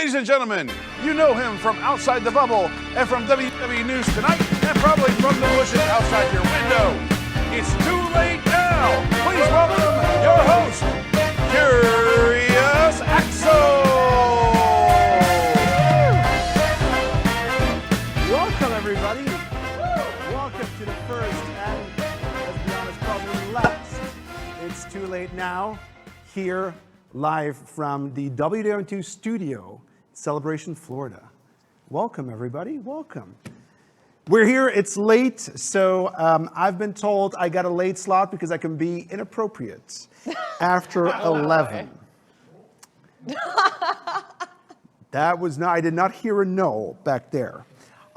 Ladies and gentlemen, you know him from Outside the Bubble and from WDW News Tonight and probably from the bushes outside your window. It's too late now. Please welcome your host, Curious Axel. Welcome, everybody. Welcome to the first and, let's be honest, probably last. It's too late now. Here, live from the WDWNT studio, Celebration, Florida. Welcome, everybody. Welcome. We're here. It's late, so I've been told I got a late slot because I can be inappropriate after 11. That was not. I did not hear a no back there.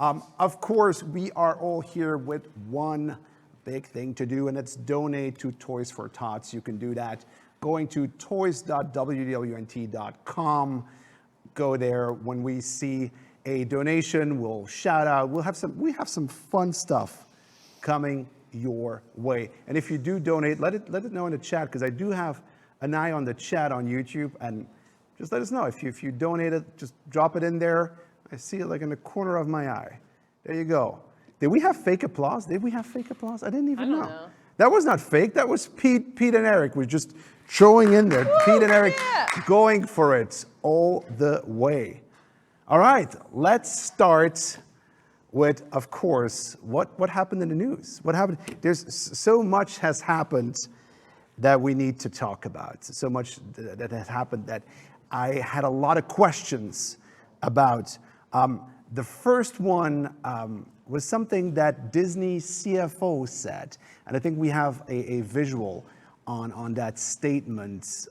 Of course, we are all here with one big thing to do, and it's donate to Toys for Tots. You can do that going to toys.wdwnt.com. Go there. When we see a donation, we'll shout out. We have some fun stuff coming your way. And if you do donate, let it know in the chat, because I do have an eye on the chat on YouTube, and just let us know if you donate it. Just drop it in there. I see it like in the corner of my eye. There you go. Did we have fake applause? Did we have fake applause? I didn't even know. That was not fake. That was Pete and Eric. We're just throwing in there. Pete and Eric going for it all the way. All right, let's start with, of course, what happened in the news. What happened? There's so much has happened that we need to talk about. So much that has happened that I had a lot of questions about. The first one was something that Disney CFO said, and I think we have a visual on that statement.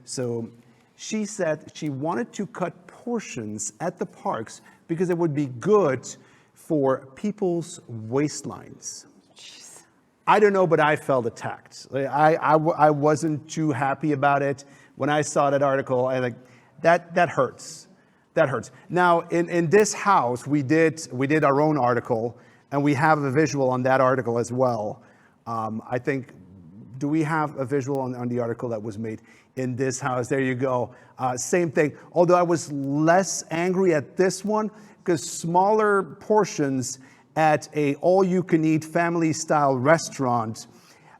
So she said she wanted to cut portions at the parks because it would be good for people's waistlines. Jeez. I don't know, but I felt attacked. I wasn't too happy about it. When I saw that article, I like that hurts. That hurts. Now, in this house, we did our own article, and we have a visual on that article as well. I think, do we have a visual on the article that was made in this house? There you go. Same thing. Although I was less angry at this one, because smaller portions at a all-you-can-eat family-style restaurant,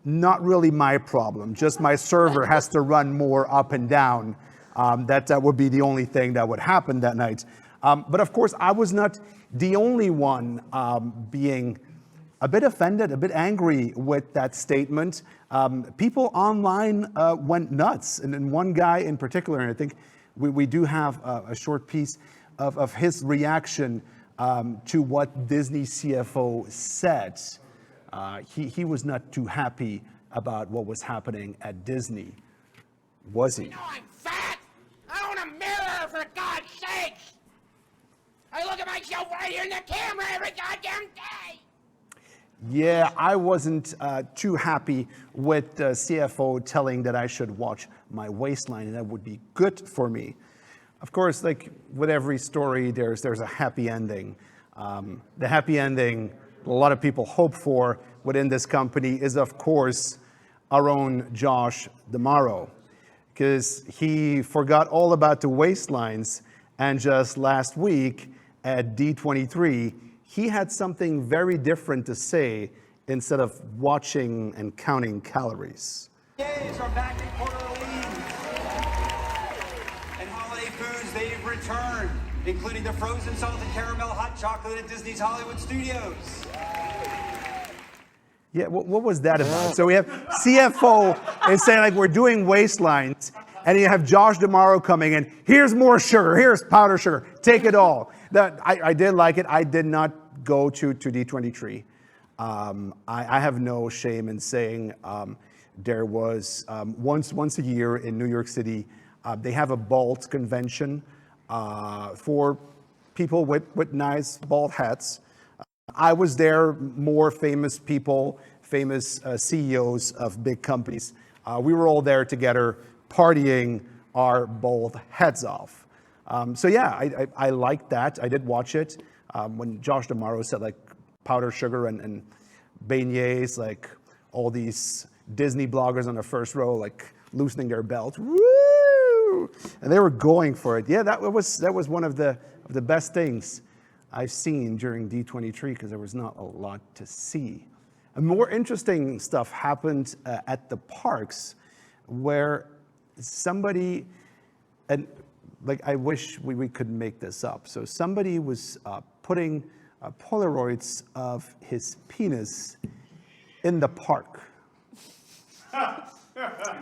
not really my problem. Just my server has to run more up and down. That would be the only thing that would happen that night. But of course, I was not the only one being a bit offended, a bit angry with that statement. People online went nuts, and one guy in particular, and I think we do have a short piece of his reaction to what Disney CFO said. He was not too happy about what was happening at Disney, was he? You know I'm fat! I own a mirror, for God's sakes! I look at myself right here in the camera every goddamn day! Yeah, I wasn't too happy with the CFO telling that I should watch my waistline, and that would be good for me. Of course, like with every story, there's a happy ending. The happy ending a lot of people hope for within this company is, of course, our own Josh D'Amaro, because he forgot all about the waistlines, and just last week at D23, he had something very different to say instead of watching and counting calories. Days are back in Port Orleans, and holiday foods, they've returned, including the frozen salted caramel hot chocolate at Disney's Hollywood Studios. Yeah, what was that about? So we have CFO is saying like we're doing waistlines, and you have Josh D'Amaro coming in. Here's more sugar. Here's powder sugar. Take it all. I did like it. I did not go to D23. I have no shame in saying there was once a year in New York City, they have a bald convention for people with nice bald hats. I was there, more famous people, famous CEOs of big companies. We were all there together partying our bald heads off. So yeah, I liked that. I did watch it. When Josh D'Amaro said like powdered sugar and beignets, like all these Disney bloggers on the first row, like loosening their belts. Woo! And they were going for it. Yeah, that was one of the best things I've seen during D23 because there was not a lot to see. And more interesting stuff happened at the parks where somebody, and like I wish we could make this up. So somebody was putting Polaroids of his penis in the park.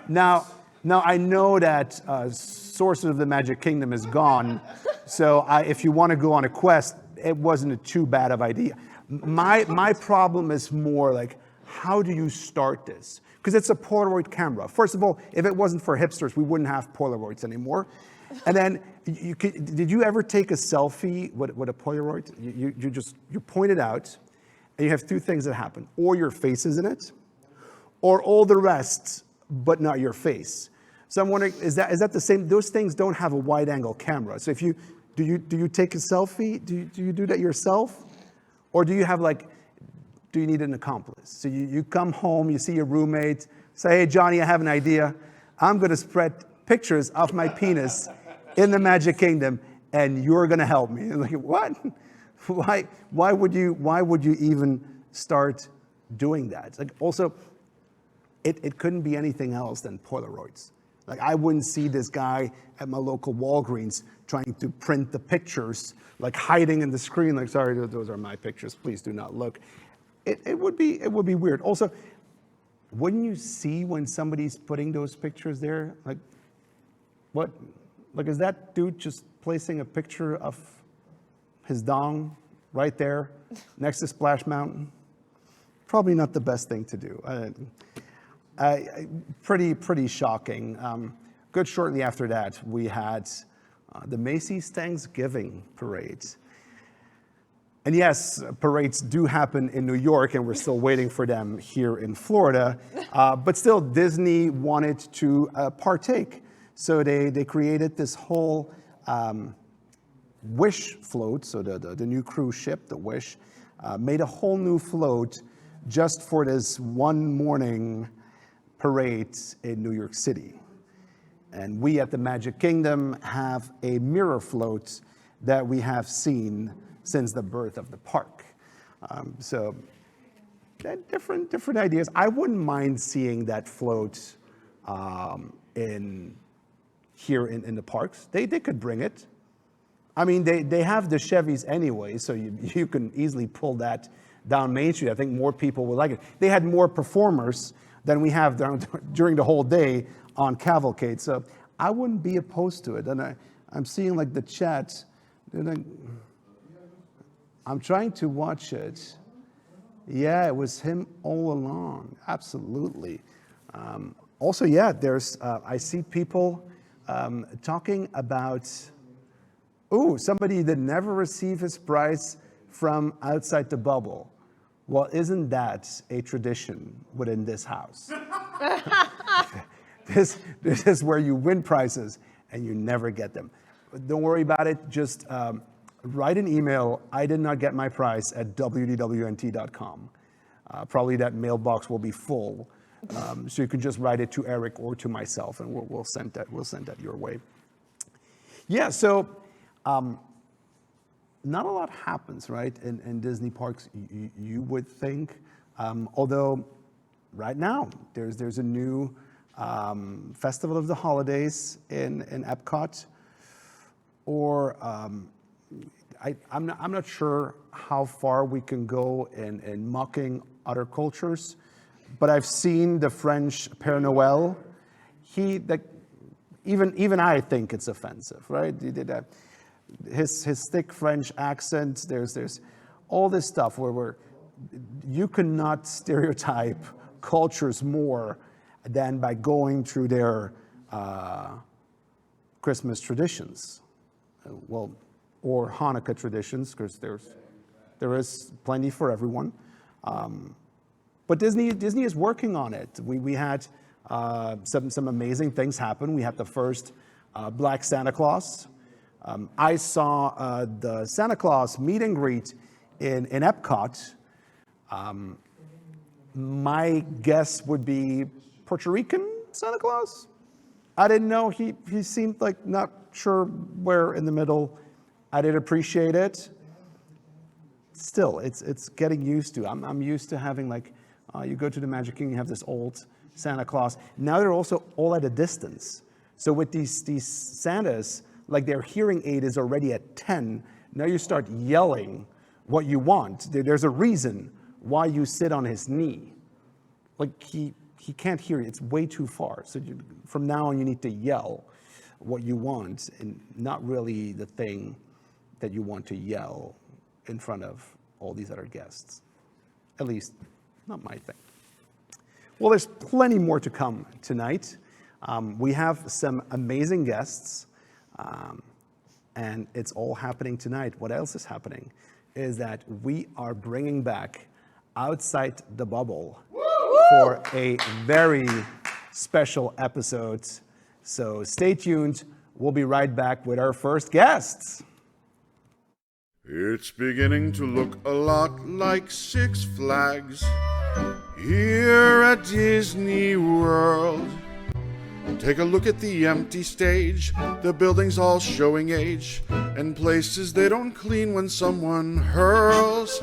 Now I know that Sources of the Magic Kingdom is gone, so if you want to go on a quest, it wasn't a too bad of idea. My problem is more like, how do you start this? Because it's a Polaroid camera. First of all, if it wasn't for hipsters, we wouldn't have Polaroids anymore. And then, did you ever take a selfie with a Polaroid? You point it out, and you have two things that happen. Or your face is in it, or all the rest, but not your face. So I'm wondering, is that the same? Those things don't have a wide-angle camera. So do you take a selfie? Do you do that yourself? Or do you have do you need an accomplice? So you come home, you see your roommate, say, hey, Johnny, I have an idea. I'm going to spread pictures of my penis in the Magic Kingdom, and you're going to help me. And like, what? Why would you even start doing that? Like, also, it couldn't be anything else than Polaroids. Like, I wouldn't see this guy at my local Walgreens trying to print the pictures, like hiding in the screen, like, sorry, those are my pictures, please do not look. It would be weird. Also, wouldn't you see when somebody's putting those pictures there? Like, what? Like, is that dude just placing a picture of his dong right there next to Splash Mountain? Probably not the best thing to do. Pretty shocking. Good shortly after that, we had the Macy's Thanksgiving parades. And yes, parades do happen in New York, and we're still waiting for them here in Florida. But still, Disney wanted to partake. So they created this whole Wish float, so the new cruise ship, the Wish, made a whole new float just for this one morning parade in New York City. And we at the Magic Kingdom have a mirror float that we have seen since the birth of the park. So different ideas. I wouldn't mind seeing that float here in the parks. They could bring it. I mean, they have the Chevys anyway, so you can easily pull that down Main Street. I think more people would like it. They had more performers than we have during the whole day on Cavalcade, so I wouldn't be opposed to it. And I'm seeing like the chat. I'm trying to watch it. Yeah, it was him all along. Absolutely. Also, yeah, I see people talking about, somebody that never received his prize from outside the bubble. Well, isn't that a tradition within this house? This is where you win prizes and you never get them. But don't worry about it. Just write an email. I did not get my prize at WDWNT.com. Probably that mailbox will be full. So you can just write it to Eric or to myself, and we'll send that your way. Yeah. So not a lot happens, right, in Disney parks. You would think, although right now there's a new Festival of the Holidays in Epcot, or I'm not sure how far we can go in mocking other cultures, but I've seen the French Père Noël. Even I think it's offensive, right? He did that. His thick French accent. There's all this stuff where you cannot stereotype cultures more than by going through their Christmas traditions, or Hanukkah traditions, because there is plenty for everyone. But Disney is working on it. We had some amazing things happen. We had the first Black Santa Claus. I saw the Santa Claus meet and greet in Epcot. My guess would be Puerto Rican Santa Claus. I didn't know he seemed like not sure where in the middle. I did appreciate it. Still, it's getting used to. I'm used to having like, you go to the Magic Kingdom, you have this old Santa Claus. Now they're also all at a distance. So with these Santas, like their hearing aid is already at 10. Now you start yelling what you want. There's a reason why you sit on his knee. Like he can't hear you. It's way too far. So from now on, you need to yell what you want, and not really the thing that you want to yell in front of all these other guests. At least, not my thing. Well, there's plenty more to come tonight. We have some amazing guests, and it's all happening tonight. What else is happening is that we are bringing back Outside the Bubble for a very special episode. So stay tuned. We'll be right back with our first guests. It's beginning to look a lot like Six Flags here at Disney World. Take a look at the empty stage, the buildings all showing age, and places they don't clean when someone hurls.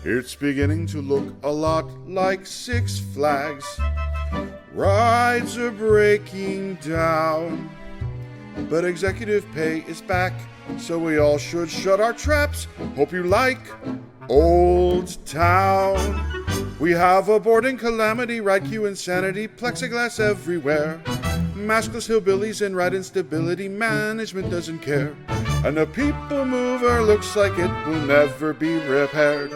It's beginning to look a lot like Six Flags. Rides are breaking down, but executive pay is back, so we all should shut our traps. Hope you like Old Town. We have a boarding calamity, ride queue insanity, plexiglass everywhere, maskless hillbillies and ride instability. Management doesn't care, and the people mover looks like it will never be repaired.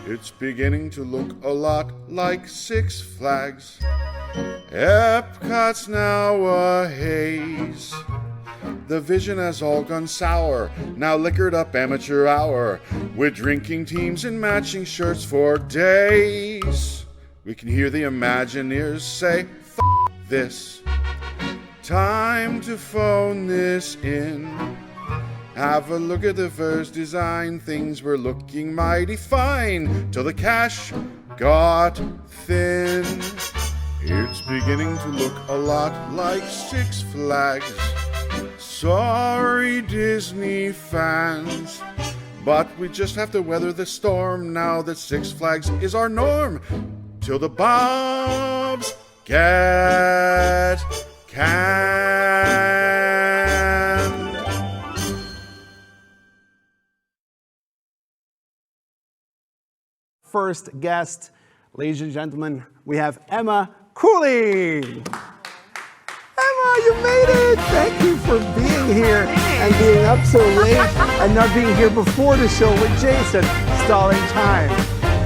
It's beginning to look a lot like Six Flags. Epcot's now a haze. The vision has all gone sour, now liquored up amateur hour, with drinking teams and matching shirts for days. We can hear the Imagineers say, "F*** this. Time to phone this in. Have a look at the first design. Things were looking mighty fine till the cash got thin. It's beginning to look a lot like Six Flags. Sorry, Disney fans, but we just have to weather the storm now that Six Flags is our norm till the Bobs get canned. First guest, ladies and gentlemen, we have Emma Cooley. Emma, you made it! Thank you for being here and being up so late and not being here before the show with Jason, stalling time.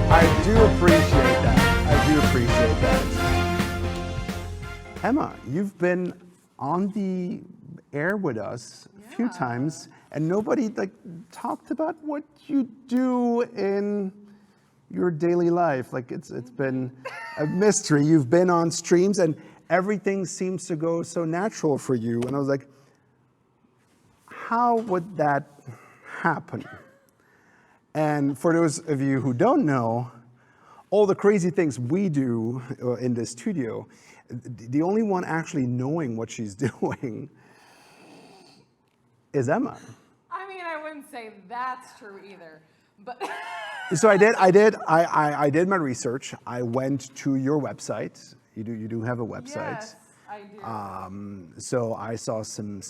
I do appreciate that. I do appreciate that. Emma, you've been on the air with us a few times, and nobody talked about what you do in your daily life. It's been a mystery. You've been on streams and everything seems to go so natural for you. And I was like, how would that happen? And for those of you who don't know, all the crazy things we do in this studio, the only one actually knowing what she's doing is Emma. I mean, I wouldn't say that's true either, but. So I did my research. I went to your website. You do have a website. Yes, I do. So I saw some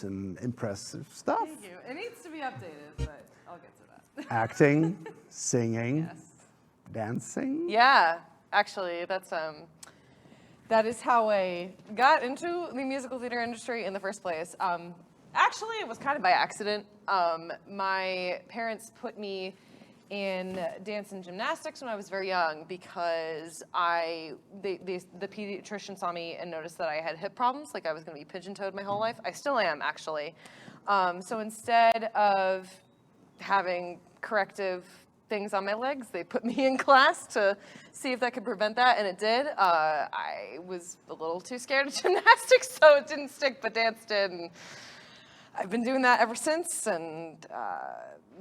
impressive stuff. Thank you. It needs to be updated, but I'll get to that. Acting, singing, Yes. dancing. Yeah, actually, that is how I got into the musical theater industry in the first place. Actually, it was kind of by accident. My parents put me in dance and gymnastics when I was very young because the pediatrician saw me and noticed that I had hip problems, like I was going to be pigeon-toed my whole life. I still am, actually. So instead of having corrective things on my legs, they put me in class to see if that could prevent that, and it did. I was a little too scared of gymnastics, so it didn't stick, but dance did, and I've been doing that ever since. And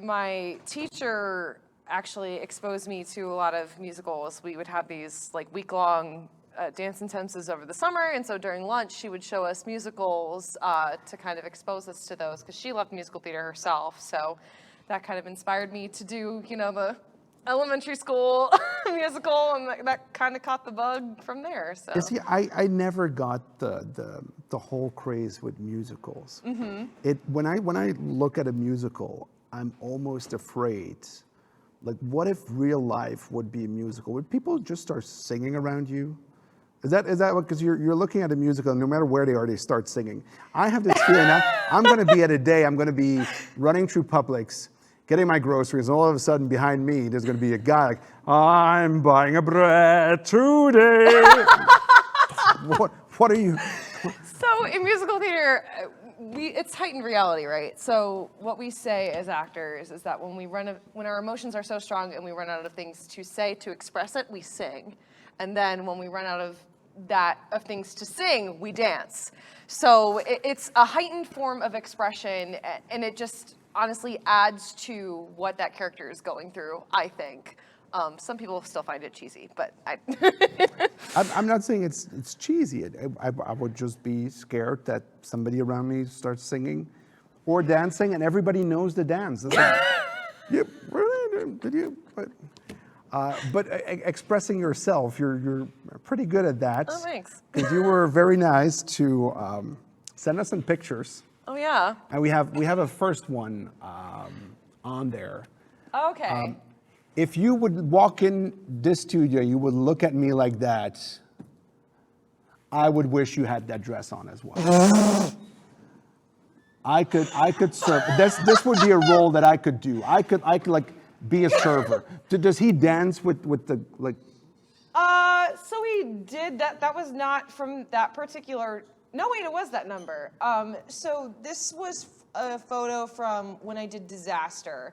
my teacher actually exposed me to a lot of musicals. We would have these week-long dance intensives over the summer, and so during lunch she would show us musicals to kind of expose us to those, because she loved musical theater herself. So that kind of inspired me to do, the elementary school musical, and that kind of caught the bug from there. So You see, I never got the whole craze with musicals. When I look at a musical, I'm almost afraid. Like, what if real life would be a musical? Would people just start singing around you? Is that because you're looking at a musical, and no matter where they are, they start singing? I have this feeling that I'm going to be at a day, I'm going to be running through Publix, getting my groceries, and all of a sudden behind me, there's going to be a guy like, I'm buying a bread today. What are you? So in musical theater, it's heightened reality, right? So what we say as actors is that when our emotions are so strong and we run out of things to say to express it, we sing. And then when we run out of things to sing, we dance. So it's a heightened form of expression, and it just honestly adds to what that character is going through, I think. Some people still find it cheesy, but I'm not saying it's cheesy. I would just be scared that somebody around me starts singing or dancing, and everybody knows the dance. It's like, yeah, really? Did you? But expressing yourself, you're pretty good at that. Oh, thanks. Because you were very nice to send us some pictures. Oh, yeah. And we have a first one on there. Okay. If you would walk in this studio, you would look at me like that, I would wish you had that dress on as well. I could serve. This would be a role that I could do. I could like be a server. Does he dance with the like? So he did that. That was not from that particular. No, wait, it was that number. So this was a photo from when I did Disaster.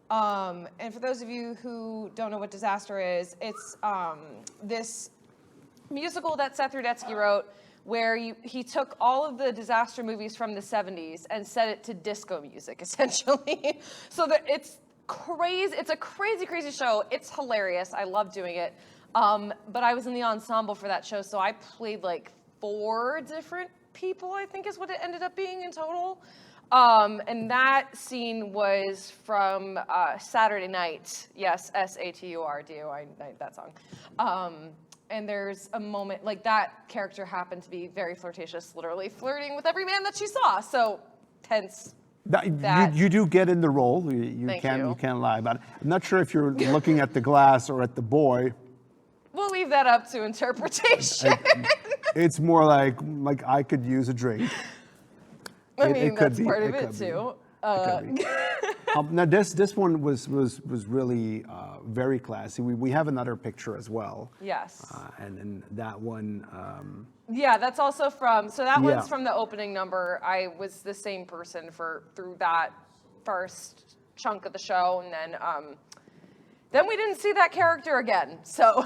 And for those of you who don't know what Disaster is, it's this musical that Seth Rudetsky wrote, where he took all of the disaster movies from the 70s and set it to disco music, essentially. So that it's crazy. It's a crazy, crazy show. It's hilarious. I love doing it. But I was in the ensemble for that show, so I played like 4 different people, I think is what it ended up being in total. And that scene was from Saturday Night. Yes, SATURDOI, that song. And there's a moment, like that character happened to be very flirtatious, literally flirting with every man that she saw. So, hence that. You do get in the role. You can't lie about it. I'm not sure if you're looking at the glass or at the boy. We'll leave that up to interpretation. It's more like I could use a drink. I mean, that's part of it too. Now this one was really very classy. We have another picture as well. Yes. And that one. Yeah, that's also from. So that one's from the opening number. I was the same person through that first chunk of the show, and then we didn't see that character again. So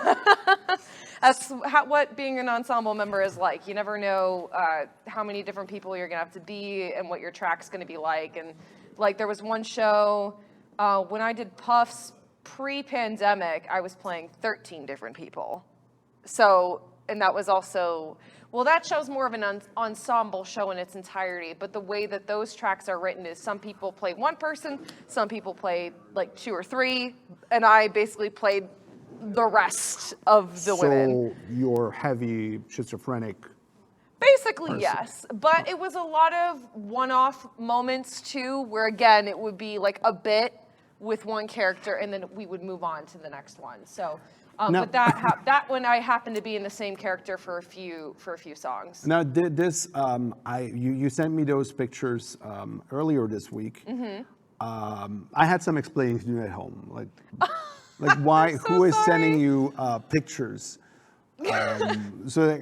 that's what being an ensemble member is like. You never know how many different people you're gonna have to be and what your track's gonna be like. And like there was one show when I did Puffs pre-pandemic, I was playing 13 different people. So, and that was also, well, that show's more of an ensemble show in its entirety, but the way that those tracks are written is some people play one person, some people play like 2 or 3, and I basically played the rest of the women. So you're heavy schizophrenic. Basically, yes. But it was a lot of one-off moments too, where again, it would be like a bit with one character and then we would move on to the next one. So, but that one I happened to be in the same character for a few songs. Now this, you sent me those pictures earlier this week. Mm-hmm. I had some explaining to do at home, like why, so who is sorry. sending you pictures? So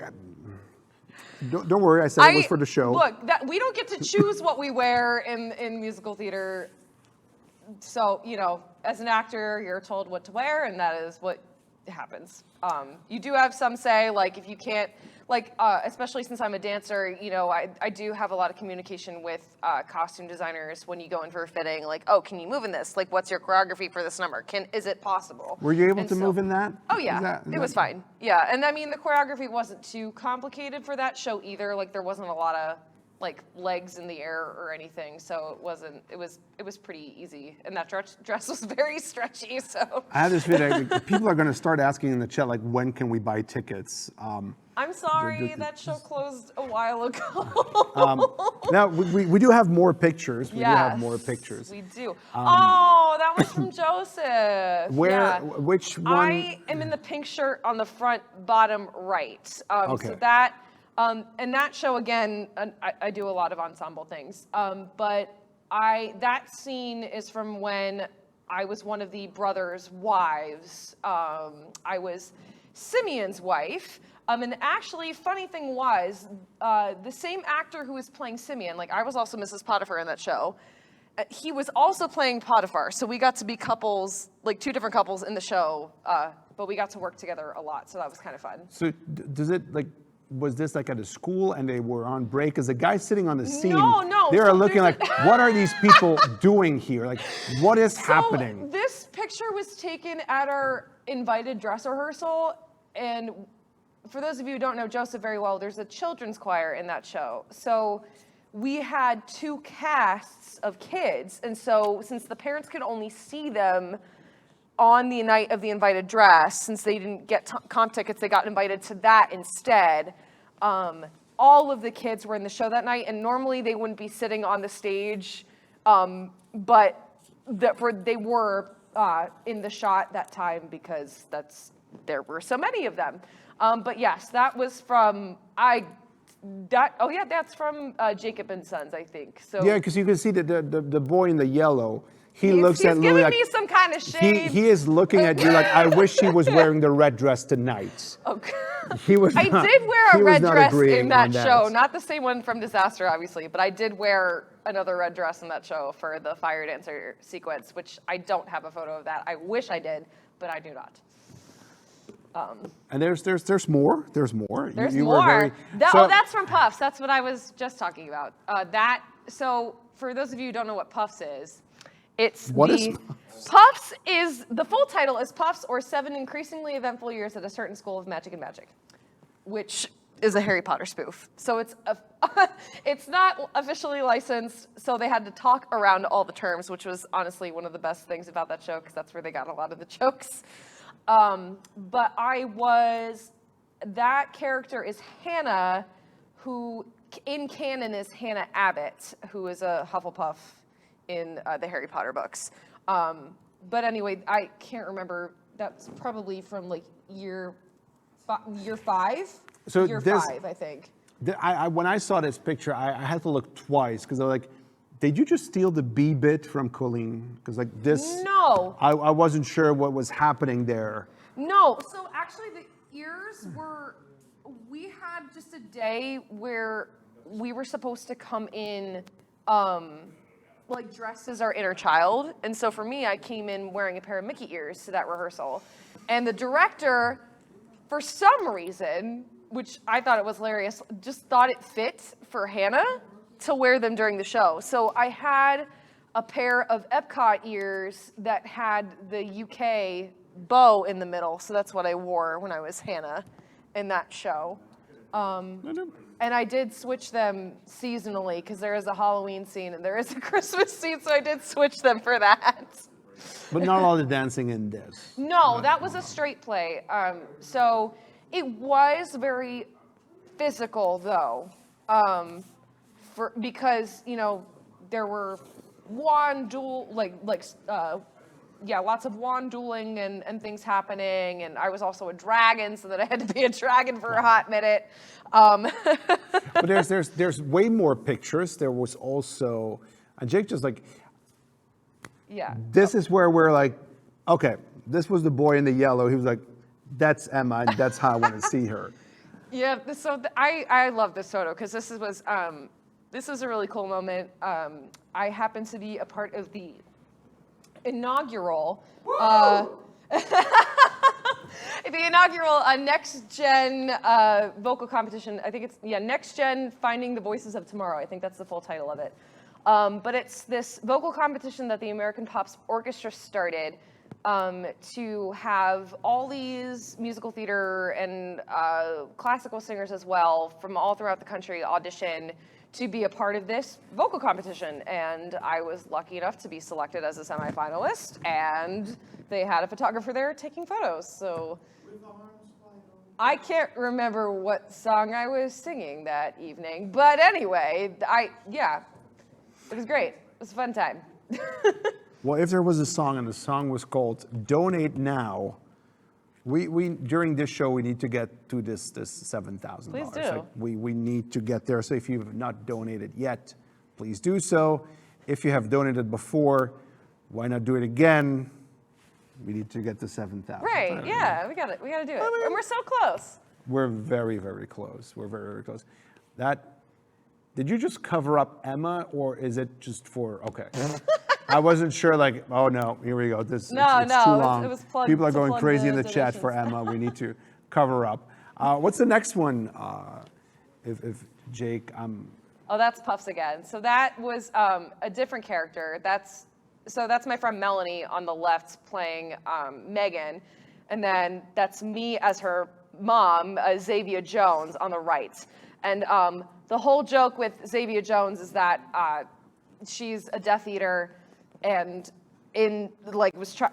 don't worry, I said it was for the show. Look, we don't get to choose what we wear in musical theater. So, as an actor, you're told what to wear, and that is what happens. You do have some say, like, if you can't, like, especially since I'm a dancer, you know, I do have a lot of communication with costume designers when you go in for a fitting, like, oh, can you move in this? Like, what's your choreography for this number? Is it possible? Were you able And to move in that? Oh yeah, Is it was fine. Yeah, and I mean, the choreography wasn't too complicated for that show either. Like, there wasn't a lot of like legs in the air or anything, so it wasn't. It was pretty easy, and that dress was very stretchy. So I have this video. People are going to start asking in the chat, like, when can we buy tickets? I'm sorry, that show closed a while ago. Now we do have more pictures. We do have Yes, more pictures. We do. Oh, that was from Joseph. Where? Yeah. Which one? I am in the pink shirt on the front bottom right. Okay. So that, and that show again, I do a lot of ensemble things. But that scene is from when I was one of the brothers' wives. I was Simeon's wife. And actually, funny thing was, the same actor who was playing Simeon, like I was also Mrs. Potiphar in that show, he was also playing Potiphar. So we got to be couples, like two different couples in the show, but we got to work together a lot. So that was kind of fun. So does it like? Was this like at a school and they were on break? Because the guy sitting on the scene, No. they are So looking like, what are these people doing here? Like, what is happening? So this picture was taken at our invited dress rehearsal, and for those of you who don't know Joseph very well, there's a children's choir in that show. So we had two casts of kids, and so since the parents could only see them on the night of the invited dress, since they didn't get comp tickets, they got invited to that instead. All of the kids were in the show that night, and normally they wouldn't be sitting on the stage, but they were in the shot that time because there were so many of them. But yes, that was from that's from Jacob and Sons, I think. So Yeah, because you can see that the boy in the yellow, he looks he's at Louis giving like me some kind of shade. he is looking at you like, I wish he was wearing the red dress tonight. Okay. He was. I not- did wear he a was red not dress agreeing in that on show, not the same one from Disaster, obviously, but I did wear another red dress in that show for the fire dancer sequence, which I don't have a photo of that. I wish I did, but I do not. And there's more. There's more. There's you more. Were very, That's from Puffs. That's what I was just talking about. So for those of you who don't know what Puffs is, What is Puffs? Puffs is, the full title is Puffs or 7 Increasingly Eventful Years at a Certain School of Magic and Magic, which is a Harry Potter spoof. So it's not officially licensed, so they had to talk around all the terms, which was honestly one of the best things about that show, because that's where they got a lot of the jokes. But that character is Hannah, who in canon is Hannah Abbott, who is a Hufflepuff in the Harry Potter books. But anyway, I can't remember. That's probably from like year 5. So year 5, I think. When I saw this picture, I had to look twice because I was like, did you just steal the B bit from Colleen? Because like this, No. I wasn't sure what was happening there. No. So actually, the ears were. We had just a day where we were supposed to come in, like dressed as our inner child, and so for me, I came in wearing a pair of Mickey ears to that rehearsal, and the director, for some reason, which I thought it was hilarious, just thought it fit for Hannah to wear them during the show. So I had a pair of Epcot ears that had the UK bow in the middle, so that's what I wore when I was Hannah in that show. And I did switch them seasonally because there is a Halloween scene and there is a Christmas scene, so I did switch them for that. But not all the dancing in this. No, that was a straight play. So it was very physical, though, because there were lots of wand dueling and things happening, and I was also a dragon, so that I had to be a dragon for a hot minute. But there's way more pictures. There was also, and Jake just like, Yeah. this is where we're like, okay, this was the boy in the yellow. He was like, that's Emma, and that's how I want to see her. Yeah, so I love this photo because this was a really cool moment. I happened to be a part of the inaugural. The inaugural Next Gen vocal competition. I think it's Next Gen Finding the Voices of Tomorrow. I think that's the full title of it. But it's this vocal competition that the American Pops Orchestra started to have all these musical theater and classical singers as well from all throughout the country audition to be a part of this vocal competition. And I was lucky enough to be selected as a semifinalist, and they had a photographer there taking photos. So I can't remember what song I was singing that evening, but anyway, it was great. It was a fun time. Well, if there was a song and the song was called "Donate Now," we during this show we need to get to this $7,000. Please do. Like we need to get there. So if you've not donated yet, please do so. If you have donated before, why not do it again? We need to get to 7,000. Right? Yeah, we got to do it, and we're so close. We're very, very close. We're very, very close. Did you just cover up Emma, or is it just for? Okay. I wasn't sure, like, oh no, here we go. It's too long. It was plugged. People are to going plug crazy in the chat for donations. Emma. We need to cover up. What's the next one? If Jake, Oh, that's Puffs again. So that was a different character. That's my friend Melanie on the left playing Megan, and then that's me as her mom, Xavier Jones, on the right. And the whole joke with Xavier Jones is that she's a Death Eater, and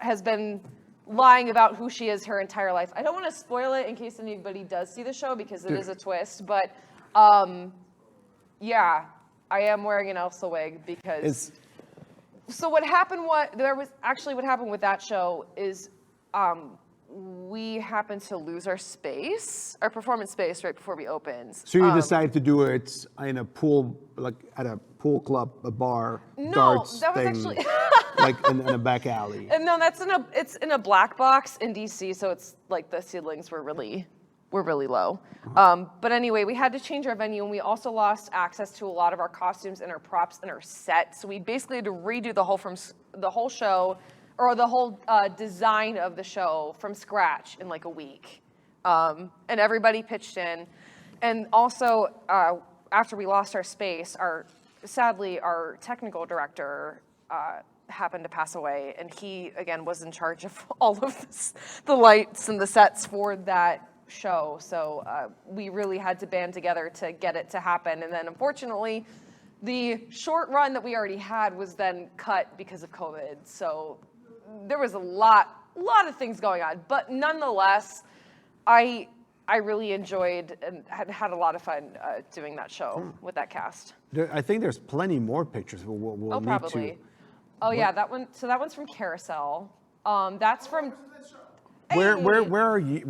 has been lying about who she is her entire life. I don't want to spoil it in case anybody does see the show because it is a twist, but yeah, I am wearing an Elsa wig because. So what happened? What happened with that show is we happened to lose our performance space right before we opened. so you decided to do it in a pool, like at a pool club, a bar, darts that was thing, actually like in a back alley. And no, it's in a black box in DC, so it's like the ceilings were really low. But anyway, we had to change our venue, and we also lost access to a lot of our costumes and our props and our set. So we basically had to redo the whole show, or the whole design of the show from scratch in like a week. And everybody pitched in. And also, after we lost our space, sadly, our technical director happened to pass away, and he, again, was in charge of all of the lights and the sets for that show. So we really had to band together to get it to happen. And then, unfortunately, the short run that we already had was then cut because of COVID. So there was a lot of things going on. But nonetheless, I really enjoyed and had a lot of fun doing that show with that cast. I think there's plenty more pictures. We'll need probably. to. Oh yeah, that one. So that one's from Carousel. That's from. Where are you?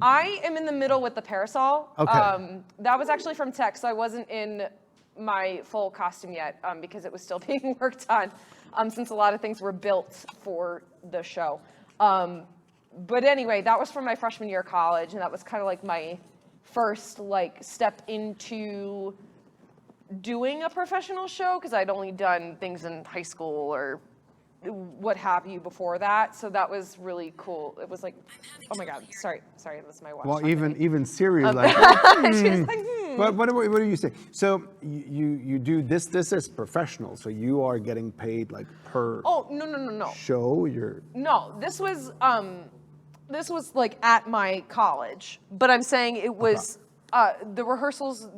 I am in the middle with the parasol. Okay. That was actually from tech, so I wasn't in my full costume yet because it was still being worked on, since a lot of things were built for the show. But anyway, that was from my freshman year of college, and that was kind of like my first step into doing a professional show, because I'd only done things in high school or what have you before that. So that was really cool. It was like, oh my God, sorry, that's my watch. Well, even Siri is like, She's like, What do you say? So you do this is professional. So you are getting paid like per Oh, no. show. No, this was like at my college, but I'm saying it was the rehearsals.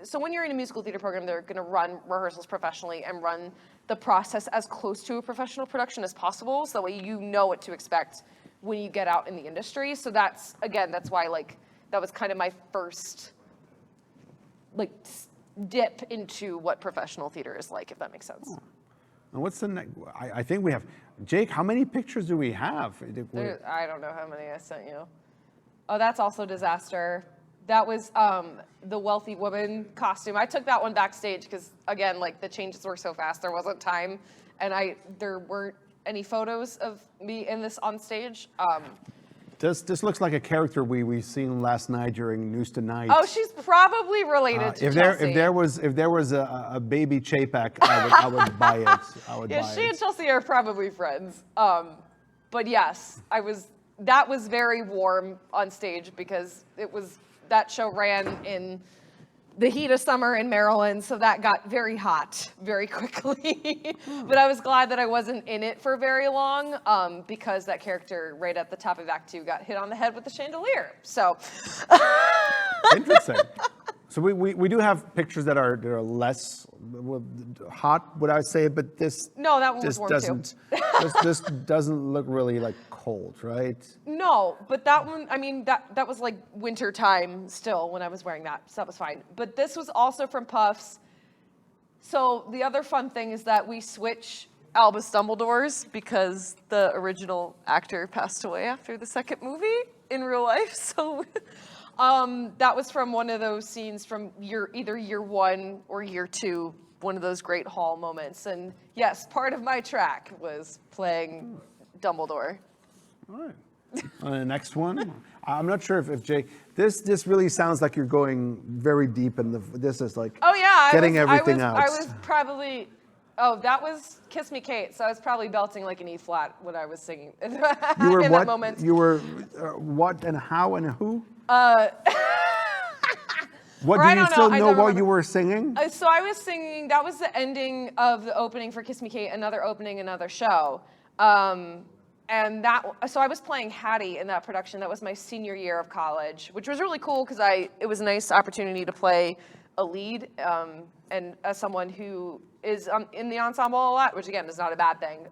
So when you're in a musical theater program, they're going to run rehearsals professionally and run the process as close to a professional production as possible, so that way you know what to expect when you get out in the industry. So that's why that was kind of my first dip into what professional theater is like, if that makes sense. And what's the next? I think we have, Jake, how many pictures do we have? I don't know how many I sent you. Oh, that's also Disaster. That was the wealthy woman costume. I took that one backstage because, again, the changes were so fast, there wasn't time, and there weren't any photos of me in this on stage. This looks like a character we seen last night during News Tonight. Oh, she's probably related to Chelsea. If there was a baby Chapek, I would buy it. Yeah, she and Chelsea are probably friends. But yes, I was that was very warm on stage because that show ran in the heat of summer in Maryland, so that got very hot very quickly. But I was glad that I wasn't in it for very long because that character right at the top of Act 2 got hit on the head with the chandelier. So Interesting. So we do have pictures that are less hot, would I say, but this No, that one was just warm doesn't this doesn't look really like cold, right? No, but that one, I mean, that was like winter time still when I was wearing that, so that was fine. But this was also from Puffs. So the other fun thing is that we switch Albus Dumbledores because the original actor passed away after the second movie in real life. So that was from one of those scenes from either year 1 or year 2, one of those great hall moments. And yes, part of my track was playing Dumbledore. All right. The next one. I'm not sure if Jake. This really sounds like you're going very deep in this is like. Oh yeah, getting everything out. I was probably. Oh, that was "Kiss Me, Kate." So I was probably belting like an E flat when I was singing You were in what? that moment. You were what and how and who? What Or do I you don't know, still I know don't what remember. you were singing? So I was singing. That was the ending of the opening for "Kiss Me, Kate." Another opening, another show. And so I was playing Hattie in that production. That was my senior year of college, which was really cool because it was a nice opportunity to play a lead, and as someone who is in the ensemble a lot, which again is not a bad thing.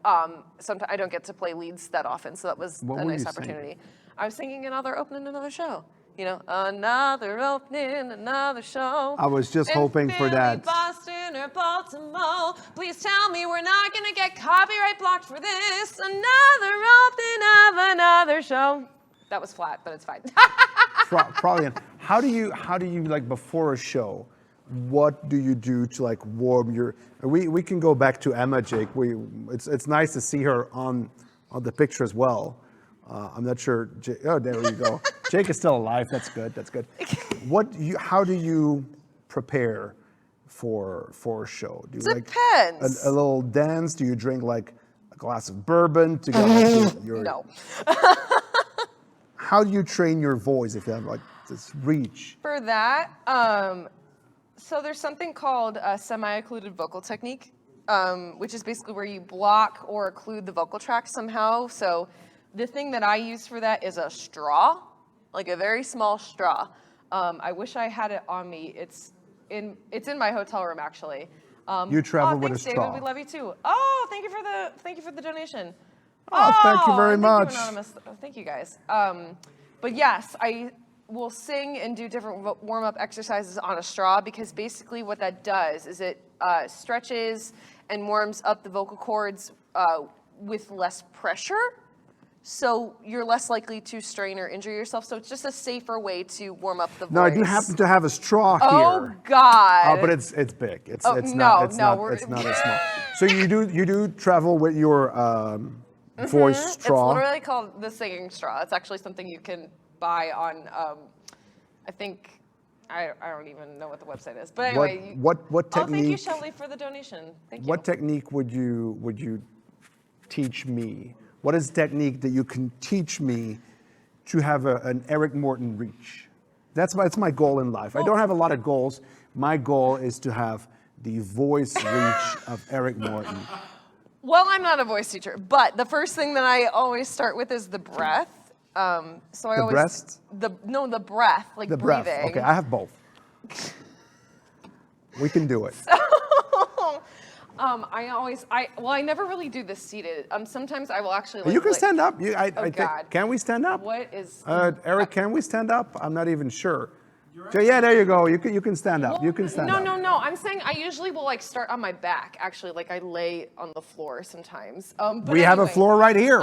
Sometimes I don't get to play leads that often, so that was What a were nice you opportunity. singing? I was singing another opening, another show. You know, another opening, another show. I was just in hoping for Philly, that. Boston or Baltimore. Please tell me we're not gonna get copyright blocked for this. Another opening of another show. That was flat, but it's fine. Probably. How do you like before a show? What do you do to like warm your? We can go back to Emma, Jake. It's nice to see her on the picture as well. I'm not sure. Oh, there you go. Jake is still alive. That's good. That's good. How do you prepare for a show? Do you Depends. like a little dance? Do you drink like a glass of bourbon to get like, your No. How do you train your voice if you have like this reach? For that, so there's something called a semi-occluded vocal technique, which is basically where you block or occlude the vocal tract somehow. So the thing that I use for that is a straw, like a very small straw. I wish I had it on me. It's in my hotel room actually. You travel with a thanks, straw. David. We love you too. Oh, thank you for the donation. Oh, thank you very thank much. You, Anonymous. Thank you guys. But yes, I will sing and do different warm-up exercises on a straw because basically what that does is it stretches and warms up the vocal cords with less pressure. So you're less likely to strain or injure yourself. So it's just a safer way to warm up the voice. No, I do happen to have a straw here. Oh God! But it's big. It's Oh, not as small. So you do travel with your voice straw. It's literally called the singing straw. It's actually something you can buy on. I think I don't even know what the website is. But anyway, what technique? Oh, thank you, Shelly, for the donation. Thank you. What technique would you teach me? What is the technique that you can teach me to have an Eric Morton reach? That's my goal in life. I don't have a lot of goals. My goal is to have the voice reach of Eric Morton. Well, I'm not a voice teacher, but the first thing that I always start with is the breath. So I always breast? the breath, like The breathing. breath. Okay, I have both. We can do it. I never really do this seated. Sometimes I will actually. You can stand up. God. Can we stand up? What is? Eric, can we stand up? I'm not even sure. So, yeah, there you go. You can stand up. You can stand up. No. I'm saying I usually will like start on my back. Actually, like I lay on the floor sometimes. But We have a anyway, floor right here.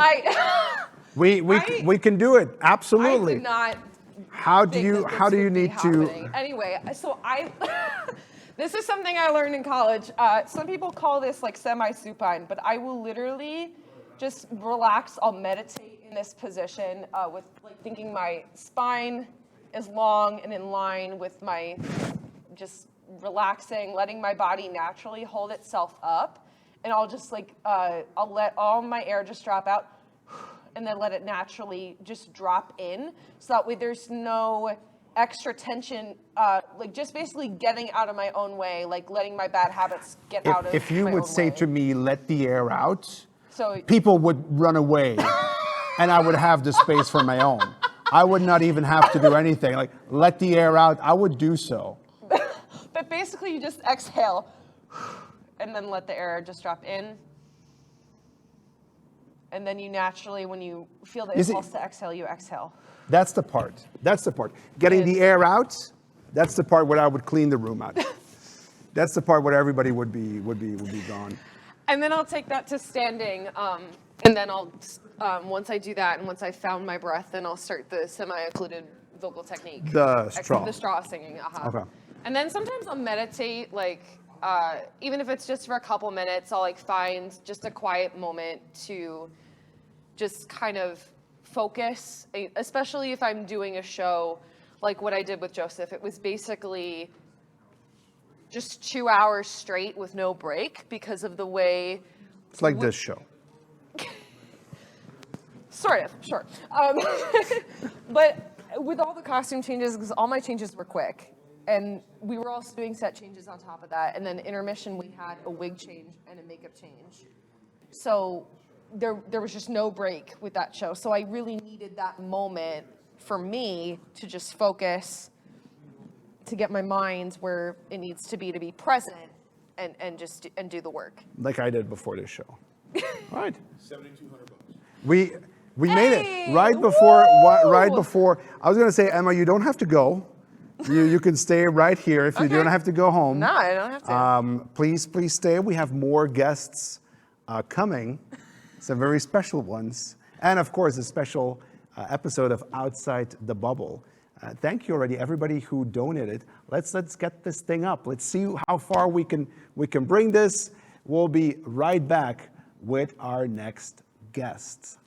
We can do it. I Absolutely. did not. How do think you that this how do you would be need to? happening. Anyway, so this is something I learned in college. Some people call this like semi-supine, but I will literally just relax. I'll meditate in this position with like thinking my spine is long and in line with my just relaxing, letting my body naturally hold itself up. And I'll just like, I'll let all my air just drop out. and then let it naturally just drop in. So that way there's no extra tension, like just basically getting out of my own way, like letting my bad habits get out of my own way. If you would say to me, let the air out, So people would run away and I would have the space for my own. I would not even have to do anything. Like, let the air out, I would do so. But basically you just exhale and then let the air just drop in. And then you naturally, when you feel the impulse to exhale, you exhale. That's the part. That's the part. Getting the air out, that's the part where I would clean the room out. That's the part where everybody would be gone. And then I'll take that to standing, and then I'll, once I do that, and once I've found my breath, then I'll start the semi-occluded vocal technique. The straw. The straw singing, Okay. And then sometimes I'll meditate, like, even if it's just for a couple minutes, I'll like find just a quiet moment to just kind of focus, especially if I'm doing a show like what I did with Joseph. It was basically just 2 hours straight with no break because of the way. It's like this show. Sort of, sure. But with all the costume changes, because all my changes were quick, and we were also doing set changes on top of that, and then intermission we had a wig change and a makeup change. So there was just no break with that show. So I really needed that moment for me to just focus, to get my mind where it needs to be present, and just and do the work. Like I did before this show. All right. $7,200. We made it right before. Right before. I was gonna say, Emma, you don't have to go. You can stay right here if you don't have to go home. No, I don't have to. Please stay. We have more guests coming, some very special ones, and of course a special episode of Outside the Bubble. Thank you already, everybody who donated. Let's get this thing up. Let's see how far we can bring this. We'll be right back with our next guests.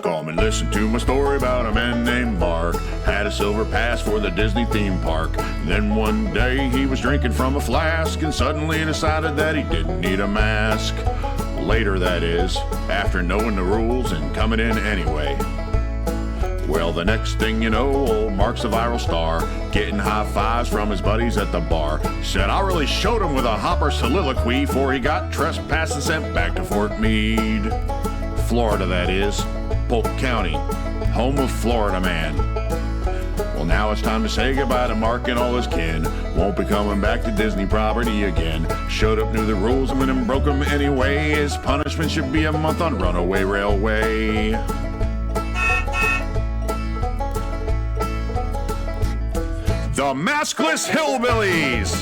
Come and listen to my story about a man named Mark. Had a silver pass for the Disney theme park. Then one day he was drinking from a flask and suddenly decided that he didn't need a mask. Later, that is, after knowing the rules and coming in anyway. Well, the next thing you know, old Mark's a viral star, getting high fives from his buddies at the bar. Said I really showed him with a hopper soliloquy before he got trespassed and sent back to Fort Meade. Florida, that is, Polk County, home of Florida Man. Well, now it's time to say goodbye to Mark and all his kin. Won't be coming back to Disney property again. Showed up, knew the rules, and went and broke them anyway. His punishment should be a month on Runaway Railway. The Maskless Hillbillies.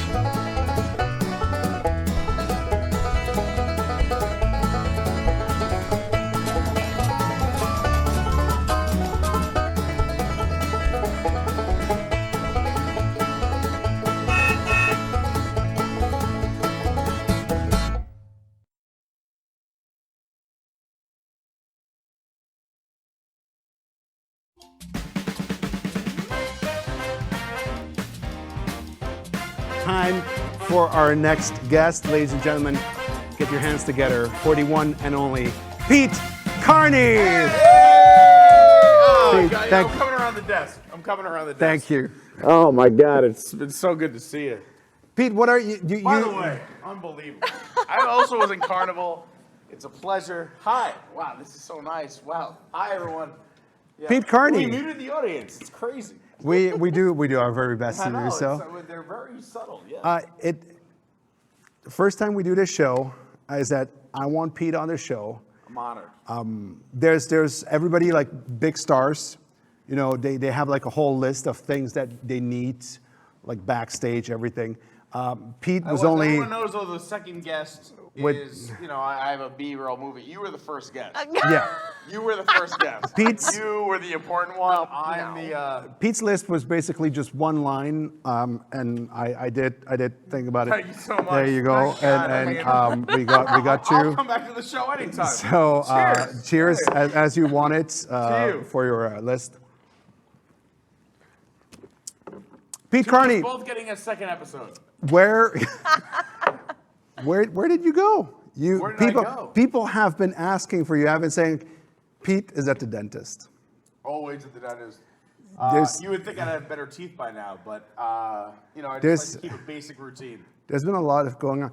Time for our next guest, ladies and gentlemen. Get your hands together for the one and only Pete Carney. Oh, Pete, God, I'm coming around the desk. Thank you. Oh my God, it's been so good to see you. Pete, what are you? By the way, unbelievable. I also was in Carnival. It's a pleasure. Hi. Wow, this is so nice. Wow. Hi, everyone. Yeah. Pete Carney. We muted the audience. It's crazy. We do our very best I to know. do so. They're very subtle. Yeah. The first time we do this show is that I want Pete on the show. I'm honored. There's everybody like big stars, you know, they have like a whole list of things that they need, like backstage, everything. Pete was only. Everyone knows though the second guest is, you know, I have a B-roll movie. You were the first guest. Yeah. You were the first guest. You were the important one. I'm the. Pete's list was basically just one line, and I did think about it. Thank you so much. There you go, and we got you. I'll come back to the show anytime. So cheers as you want it you. for your list. Pete Carney, Both getting a second episode. where did you go? Where did I go? People have been asking for you. I've been saying, Pete is at the dentist. Always at the dentist. There's- You would think I'd have better teeth by now, but you know, I There's- just like to keep a basic routine. There's been a lot of going on.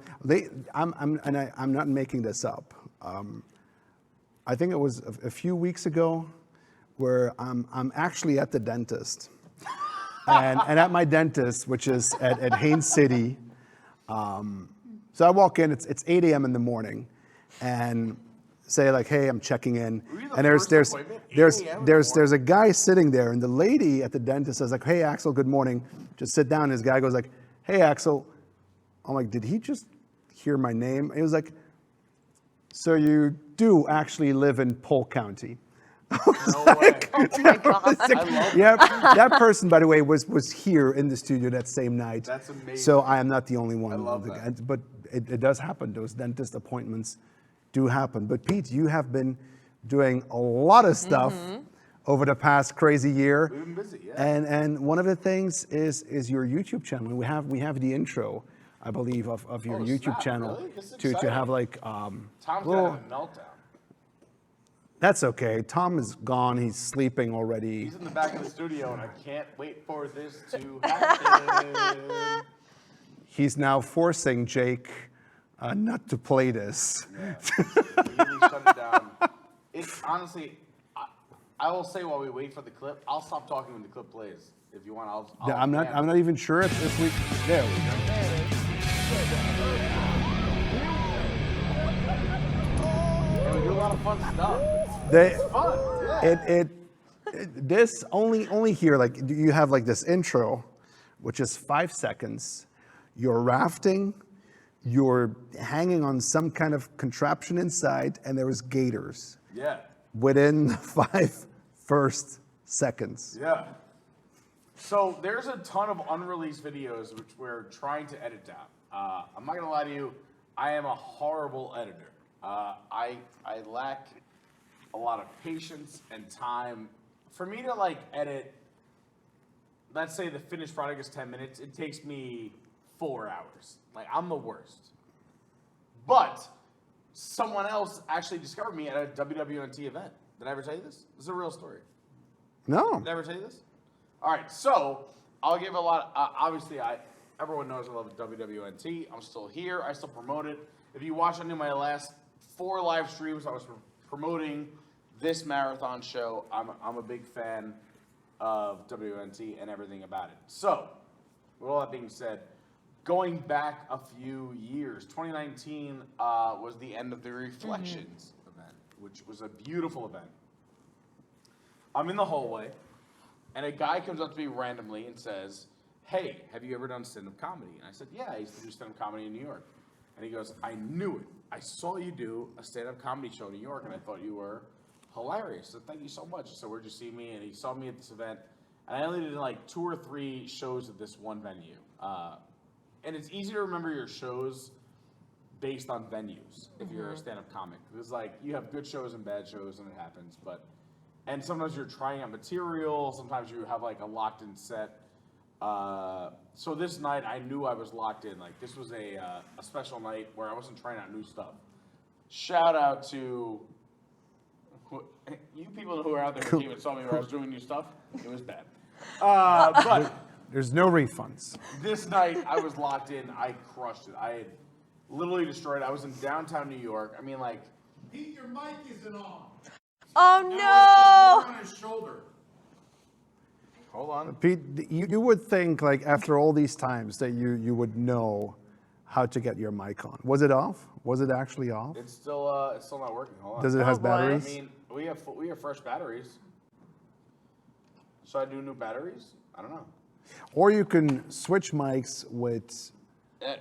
I'm not making this up. I think it was a few weeks ago where I'm actually at the dentist. and at my dentist, which is at Haines City. So I walk in, it's 8 a.m. in the morning, and say like, hey, I'm checking in. Were you the And first appointment? 8 a.m. in the there's a guy sitting there, and the lady at the dentist says like, hey, Axel, good morning. Just sit down. And this guy goes like, hey, Axel. I'm like, did he just hear my name? He was like, so you do actually live in Polk County. No way. Oh my God. I love Yeah, that person, by the way, was here in the studio that same night. That's amazing. So I am not the only one. I love that. But it does happen. Those dentist appointments do happen. But Pete, you have been doing a lot of stuff over the past crazy year. We've been busy, yeah. And one of the things is your YouTube channel. We have the intro, I believe, of your Oh, YouTube snap, channel really? This is to exciting. have like Tom's little- gonna have a meltdown. That's okay. Tom is gone. He's sleeping already. He's in the back of the studio, and I can't wait for this to happen. He's now forcing Jake not to play this. Yeah. Immediately shut it down. It's honestly, I will say while we wait for the clip, I'll stop talking when the clip plays. If you want, I'll I'm not even sure if we. There we go. We do a lot of fun stuff. They, Fun, yeah. this only here, like you have like this intro, which is 5 seconds. You're rafting, you're hanging on some kind of contraption inside, and there was gators Yeah. within the 5 first seconds. Yeah. So there's a ton of unreleased videos which we're trying to edit down. I'm not gonna lie to you, I am a horrible editor. I lack a lot of patience and time. For me to like edit, let's say the finished product is 10 minutes, it takes me 4 hours. Like, I'm the worst. But someone else actually discovered me at a WDWNT event. Did I ever tell you this? This is a real story. No. Did I ever tell you this? All right, so I'll give a lot. Obviously, everyone knows I love WDWNT. I'm still here. I still promote it. If you watch any of my last 4 live streams, I was promoting this marathon show. I'm a big fan of WNT and everything about it. So, with all that being said, going back a few years, 2019 was the end of the Reflections event, which was a beautiful event. I'm in the hallway, and a guy comes up to me randomly and says, hey, have you ever done stand-up comedy? And I said, yeah, I used to do stand-up comedy in New York. And he goes, I knew it. I saw you do a stand-up comedy show in New York, and I thought you were hilarious. So thank you so much. So where'd you see me? And he saw me at this event. And I only did like 2 or 3 shows at this one venue. And it's easy to remember your shows based on venues if you're a stand-up comic. Because like you have good shows and bad shows, and it happens. And sometimes you're trying out material. Sometimes you have like a locked-in set. So this night, I knew I was locked in. Like this was a special night where I wasn't trying out new stuff. Shout out to you people who are out there who came and saw me where I was doing new stuff. It was bad. But There's no refunds. this night, I was locked in. I crushed it. I had literally destroyed it. I was in downtown New York. I mean, like, Pete, your mic isn't on. Oh no! On his shoulder. hold on. Pete, you would think like after all these times that you would know how to get your mic on. Was it off? Was it actually off? It's still not working. Hold on. Does it has boy. batteries? I mean, we have fresh batteries. Should I do new batteries? I don't know. Or you can switch mics with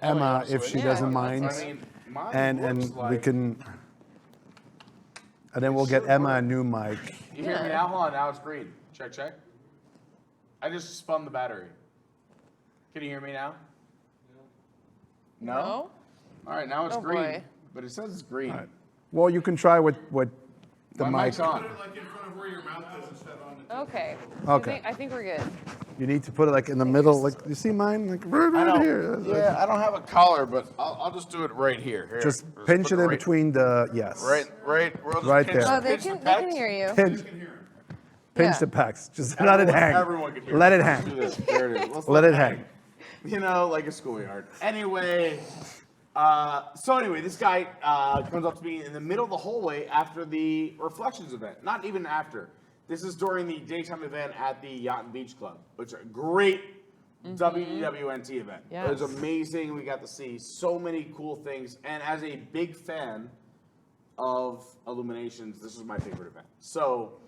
Emma if she doesn't mind. I mean, mine and looks we like- can, and then we'll get should Emma work. a new mic. You hear me now? Hold on. Now it's green. Check. I just spun the battery. Can you hear me now? No. No? All right. Now it's Oh, green. boy. But it says it's green. Well, you can try with the My mic. mic's on. Put it like in front of where your mouth is instead on the Okay. Okay. I think we're good. You need to put it like in the middle. Like you see mine, like right I know. here. Yeah, I don't have a collar, but I'll just do it right here. Here. Just Just pinch put it in right- between the yes. Right. We'll just Right pinch- there. Oh, they pinch the can pecs. hear you. Pinch, pinch Yeah. the pecs. Just let it hang. Everyone can hear. Let it Let's do hang. this. There it is. Let's Let it hang. You know, like a schoolyard. Anyway, this guy comes up to me in the middle of the hallway after the Reflections event. Not even after. This is during the daytime event at the Yacht and Beach Club, which is a great WDWNT event. It was Yes. amazing. We got to see so many cool things. And as a big fan of Illuminations, this was my favorite event. So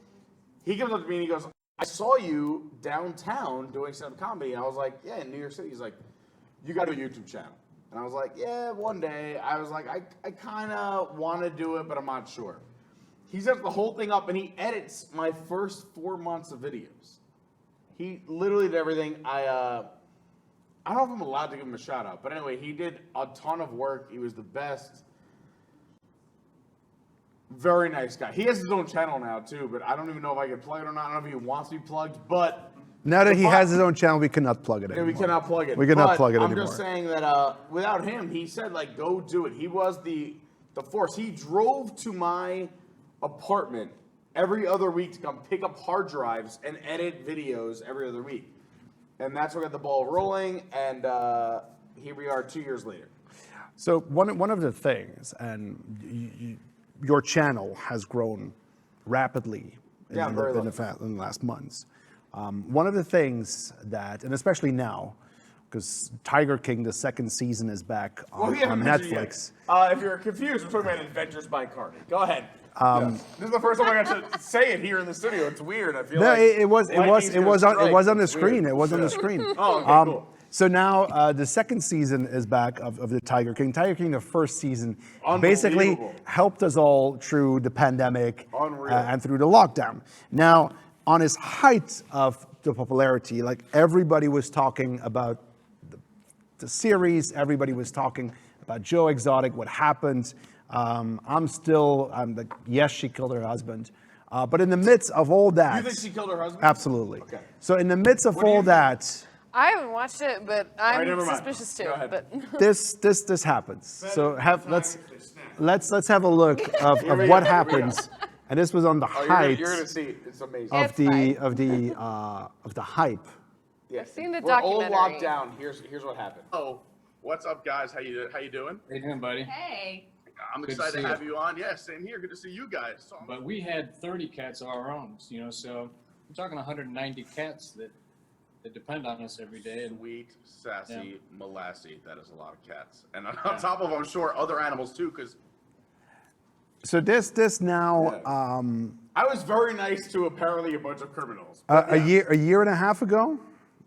he comes up to me and he goes, I saw you downtown doing stand-up comedy. And I was like, yeah, in New York City. He's like, you got a YouTube channel. And I was like, yeah, one day. I was like, I kind of want to do it, but I'm not sure. He sets the whole thing up and he edits my first 4 months of videos. He literally did everything. I don't know if I'm allowed to give him a shout out, but anyway, he did a ton of work. He was the best. Very nice guy. He has his own channel now too, but I don't even know if I can plug it or not. I don't know if he wants to be plugged, but Now that he the has his own channel, we cannot plug it yeah, anymore. we cannot plug it. We cannot But plug it I'm anymore. just saying that without him, he said like go do it. He was the force. He drove to my apartment every other week to come pick up hard drives and edit videos every other week. And that's what got the ball rolling, and here we are 2 years later. So one of the things, and your channel has grown rapidly in the last months. One of the things that, and especially now, because Tiger King, the second season is back on Netflix. If you're confused, we're talking about Adventures by Cardi. Go ahead. This is the first time I got to say it here in the studio. It's weird. I feel No, like it was on the It's screen. weird. It was on the screen. Oh, okay, cool. So now the second season is back of the Tiger King. Tiger King, the first season, basically Unbelievable. helped us all through the pandemic Unreal. and through the lockdown. Now, on his height of the popularity, like everybody was talking about the series, everybody was talking about Joe Exotic, what happened. I'm like, yes, she killed her husband. But in the midst of all that. You think she killed her husband? Absolutely. Okay. So in the midst of What do you all think? that, I haven't watched it, but I'm never mind. suspicious too. Go ahead. But this happens. So let's have a look of we what go, here we go. happens. And this was on the Oh, height you're gonna see. It's amazing. of It's the fine. of the hype. Yeah. I've seen the We're all documentary. locked down. Here's what happened. Oh, what's up, guys? How you doing? How you doing, buddy? hey, I'm Good to excited see to you. have you on. Yeah, same here. Good to see you guys. So, But we had 30 cats of our own, so I'm talking 190 cats that depend on us every day. And sweet, sassy, molassy. That is a lot of cats. And on top of, I'm sure, other animals too, because So this now I was very nice to apparently a bunch of criminals. a year and a half ago,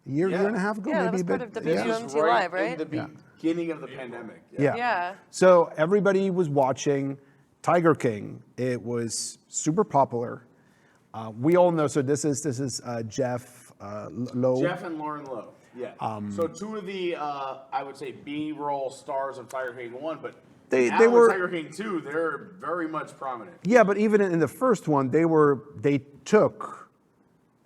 year Yeah. and a half ago, Yeah, that maybe was a part bit. of This WDWNT was Live, in right? the beginning of the pandemic. Yeah. Yeah. So everybody was watching Tiger King. It was super popular. We all know. So this is Jeff Lowe. Jeff and Lauren Lowe. Yeah. So two of the I would say B-roll stars of Tiger King 1, but They now were- with Tiger King 2, they're very much prominent. Yeah, but even in the first one, they took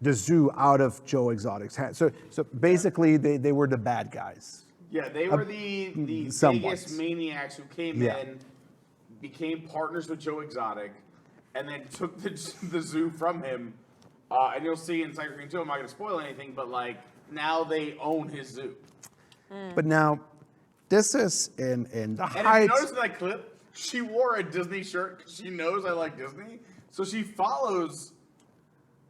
the zoo out of Joe Exotic's hands. So basically, they were the bad guys. Yeah, they were the somewhat. Vegas maniacs who came Yeah. in, became partners with Joe Exotic, and then took the zoo from him. And you'll see in Tiger King 2, I'm not going to spoil anything, but like now they own his zoo. But now, this is in the And if you height. notice in that clip, she wore a Disney shirt because she knows I like Disney. So she follows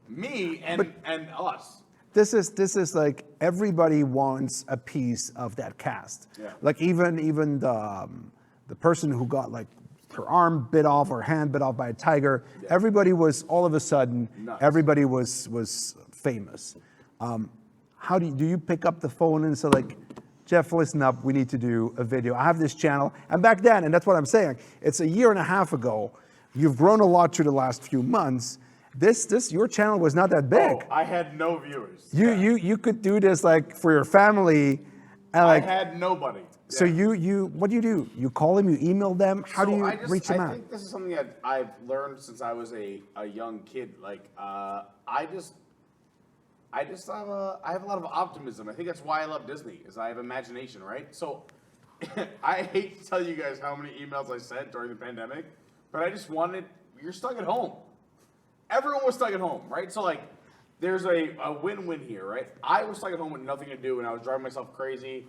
me and us. This is like everybody wants a piece of that cast. Yeah. Like even the person who got like her arm bit off or hand bit off by a tiger. Yeah. Everybody was all of a sudden. Nuts. Everybody was famous. How do you pick up the phone and say like, Jeff, listen up, we need to do a video. I have this channel, and back then, and that's what I'm saying. It's a year and a half ago. You've grown a lot through the last few months. Your channel was not that big. Oh, I had no viewers. You could do this like for your family, and I like had nobody. so Yeah. what do you do? You call them, you email them. How do So you I just- reach them I out? think this is something that I've learned since I was a young kid. Like, I just I just have a lot of optimism. I think that's why I love Disney, is I have imagination, right? So I hate to tell you guys how many emails I sent during the pandemic, but I just wanted, you're stuck at home. Everyone was stuck at home, right? So like, there's a win-win here, right? I was stuck at home with nothing to do, and I was driving myself crazy.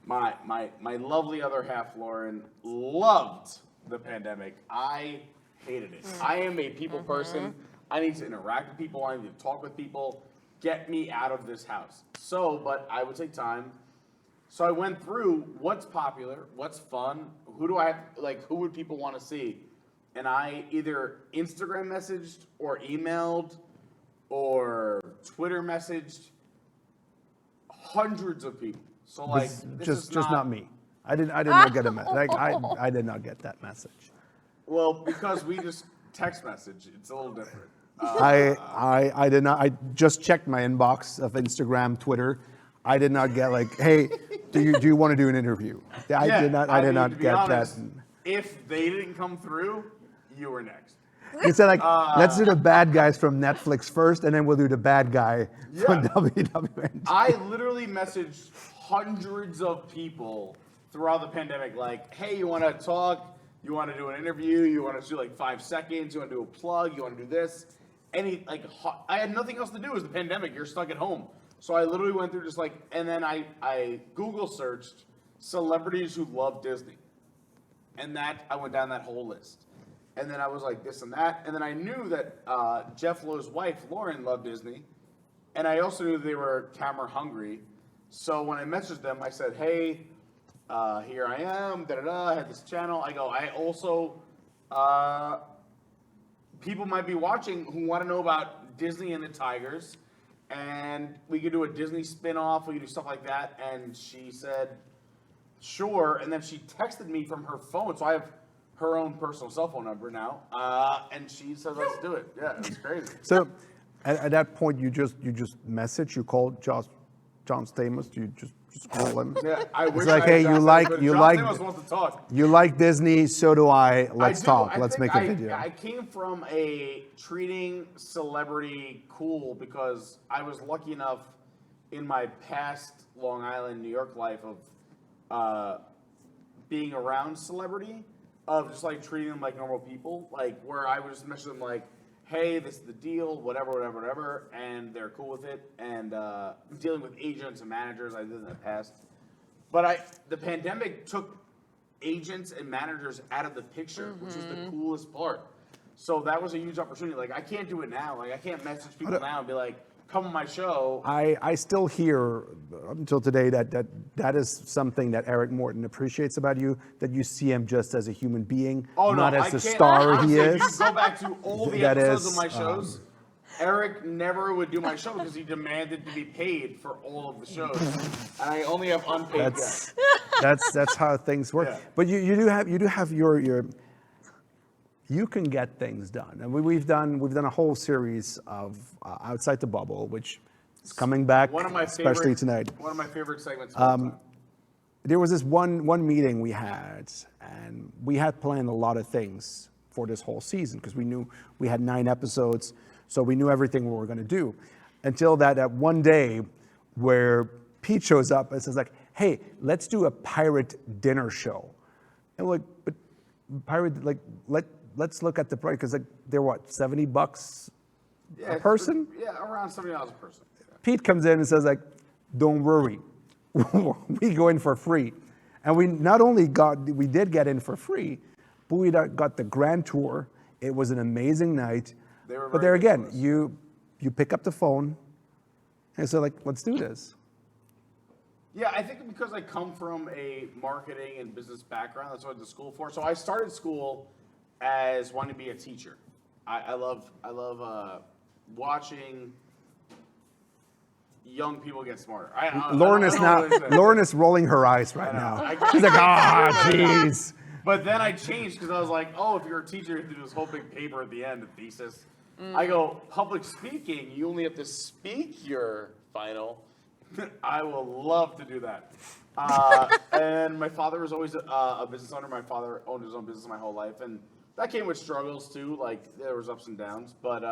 My lovely other half, Lauren, loved the pandemic. I hated it. I am a people person. I need to interact with people. I need to talk with people. Get me out of this house. So, but I would take time. So I went through what's popular, what's fun, who do I have, like, who would people want to see? And I either Instagram messaged or emailed or Twitter messaged hundreds of people. So like, this is not me. I did not get a message. Like, I did not get that message. Well, because we just text message, it's a little different. I did not. I just checked my inbox of Instagram, Twitter. I did not get like, hey, do you want to do an interview? I did not get honest, that. If they didn't come through, you were next. He said like, let's do the bad guys from Netflix first, and then we'll do the bad guy from WDWNT. I literally messaged hundreds of people throughout the pandemic, like, hey, you want to talk? You want to do an interview? You want to do like 5 seconds? You want to do a plug? You want to do this? I had nothing else to do. It was the pandemic. You're stuck at home. So I literally went through just like, and then I Google searched celebrities who love Disney. And I went down that whole list. And then I was like this and that. And then I knew that Jeff Lowe's wife, Lauren, loved Disney. And I also knew they were camera hungry. So when I messaged them, I said, hey, here I am, I had this channel. I go, I also, people might be watching who want to know about Disney and the Tigers. And we could do a Disney spin-off, we could do stuff like that. And she said, sure. And then she texted me from her phone. So I have her own personal cell phone number now. And she said, let's do it. Yeah, it's crazy. So at that point, you just message, you called John Stamos, you just call him. Yeah, I wish it's like, I hey, had you John like Stamos wants to talk. You like Disney, so do I. Let's I do. talk. I Let's think make a video. I came from a treating celebrity cool because I was lucky enough in my past Long Island, New York life of being around celebrity, of just like treating them like normal people, like where I would just message them like, hey, this is the deal, whatever, and they're cool with it. And dealing with agents and managers, I did in the past. But the pandemic took agents and managers out of the picture, which is the coolest part. So that was a huge opportunity. Like, I can't do it now. Like, I can't message people now and be like, come on my show. I still hear up until today that is something that Eric Morton appreciates about you, that you see him just as a human being, not as the star honestly, he if you is. go back to all the That episodes is, of my shows, Eric never would do my show because he demanded to be paid for all of the shows. And I only have unpaid guests. That's how things work. Yeah. But you do have your you can get things done, and we've done a whole series of Outside the Bubble, which is coming back, especially tonight. One of my favorite segments. Of all time. There was this one meeting we had, and we had planned a lot of things for this whole season because we knew we had 9 episodes, so we knew everything we were going to do. Until that one day where Pete shows up and says like, "Hey, let's do a pirate dinner show," and we're like, "But pirate let's look at the price because like they're what $70 a person?" Yeah, around $70 a person. Yeah. Pete comes in and says like, "Don't worry, we go in for free," and we not only did get in for free, but we got the grand tour. It was an amazing night. But there again, you pick up the phone and say like, "Let's do this." Yeah, I think because I come from a marketing and business background, that's what I went to school for. So I started school as wanting to be a teacher. I love watching young people get smarter. Lauren is rolling her eyes right now. She's like, jeez. But then I changed because I was like, oh, if you're a teacher, you have to do this whole big paper at the end, a thesis. I go, public speaking, you only have to speak your final. I will love to do that. And my father was always a business owner. My father owned his own business my whole life. And that came with struggles too. Like, there was ups and downs. But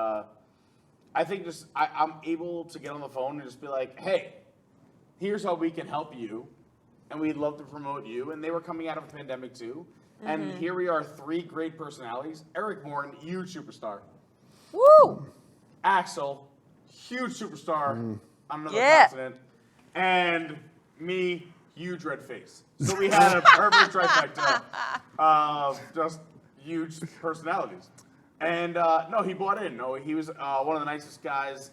I think just I'm able to get on the phone and just be like, hey, here's how we can help you, and we'd love to promote you. And they were coming out of a pandemic too, and here we are, 3 great personalities. Eric Morton, huge superstar. Woo! Axel, huge superstar on another Yeah. continent, and me, huge red face. So we had a perfect trifecta of just huge personalities. And no, he bought in. No, he was one of the nicest guys.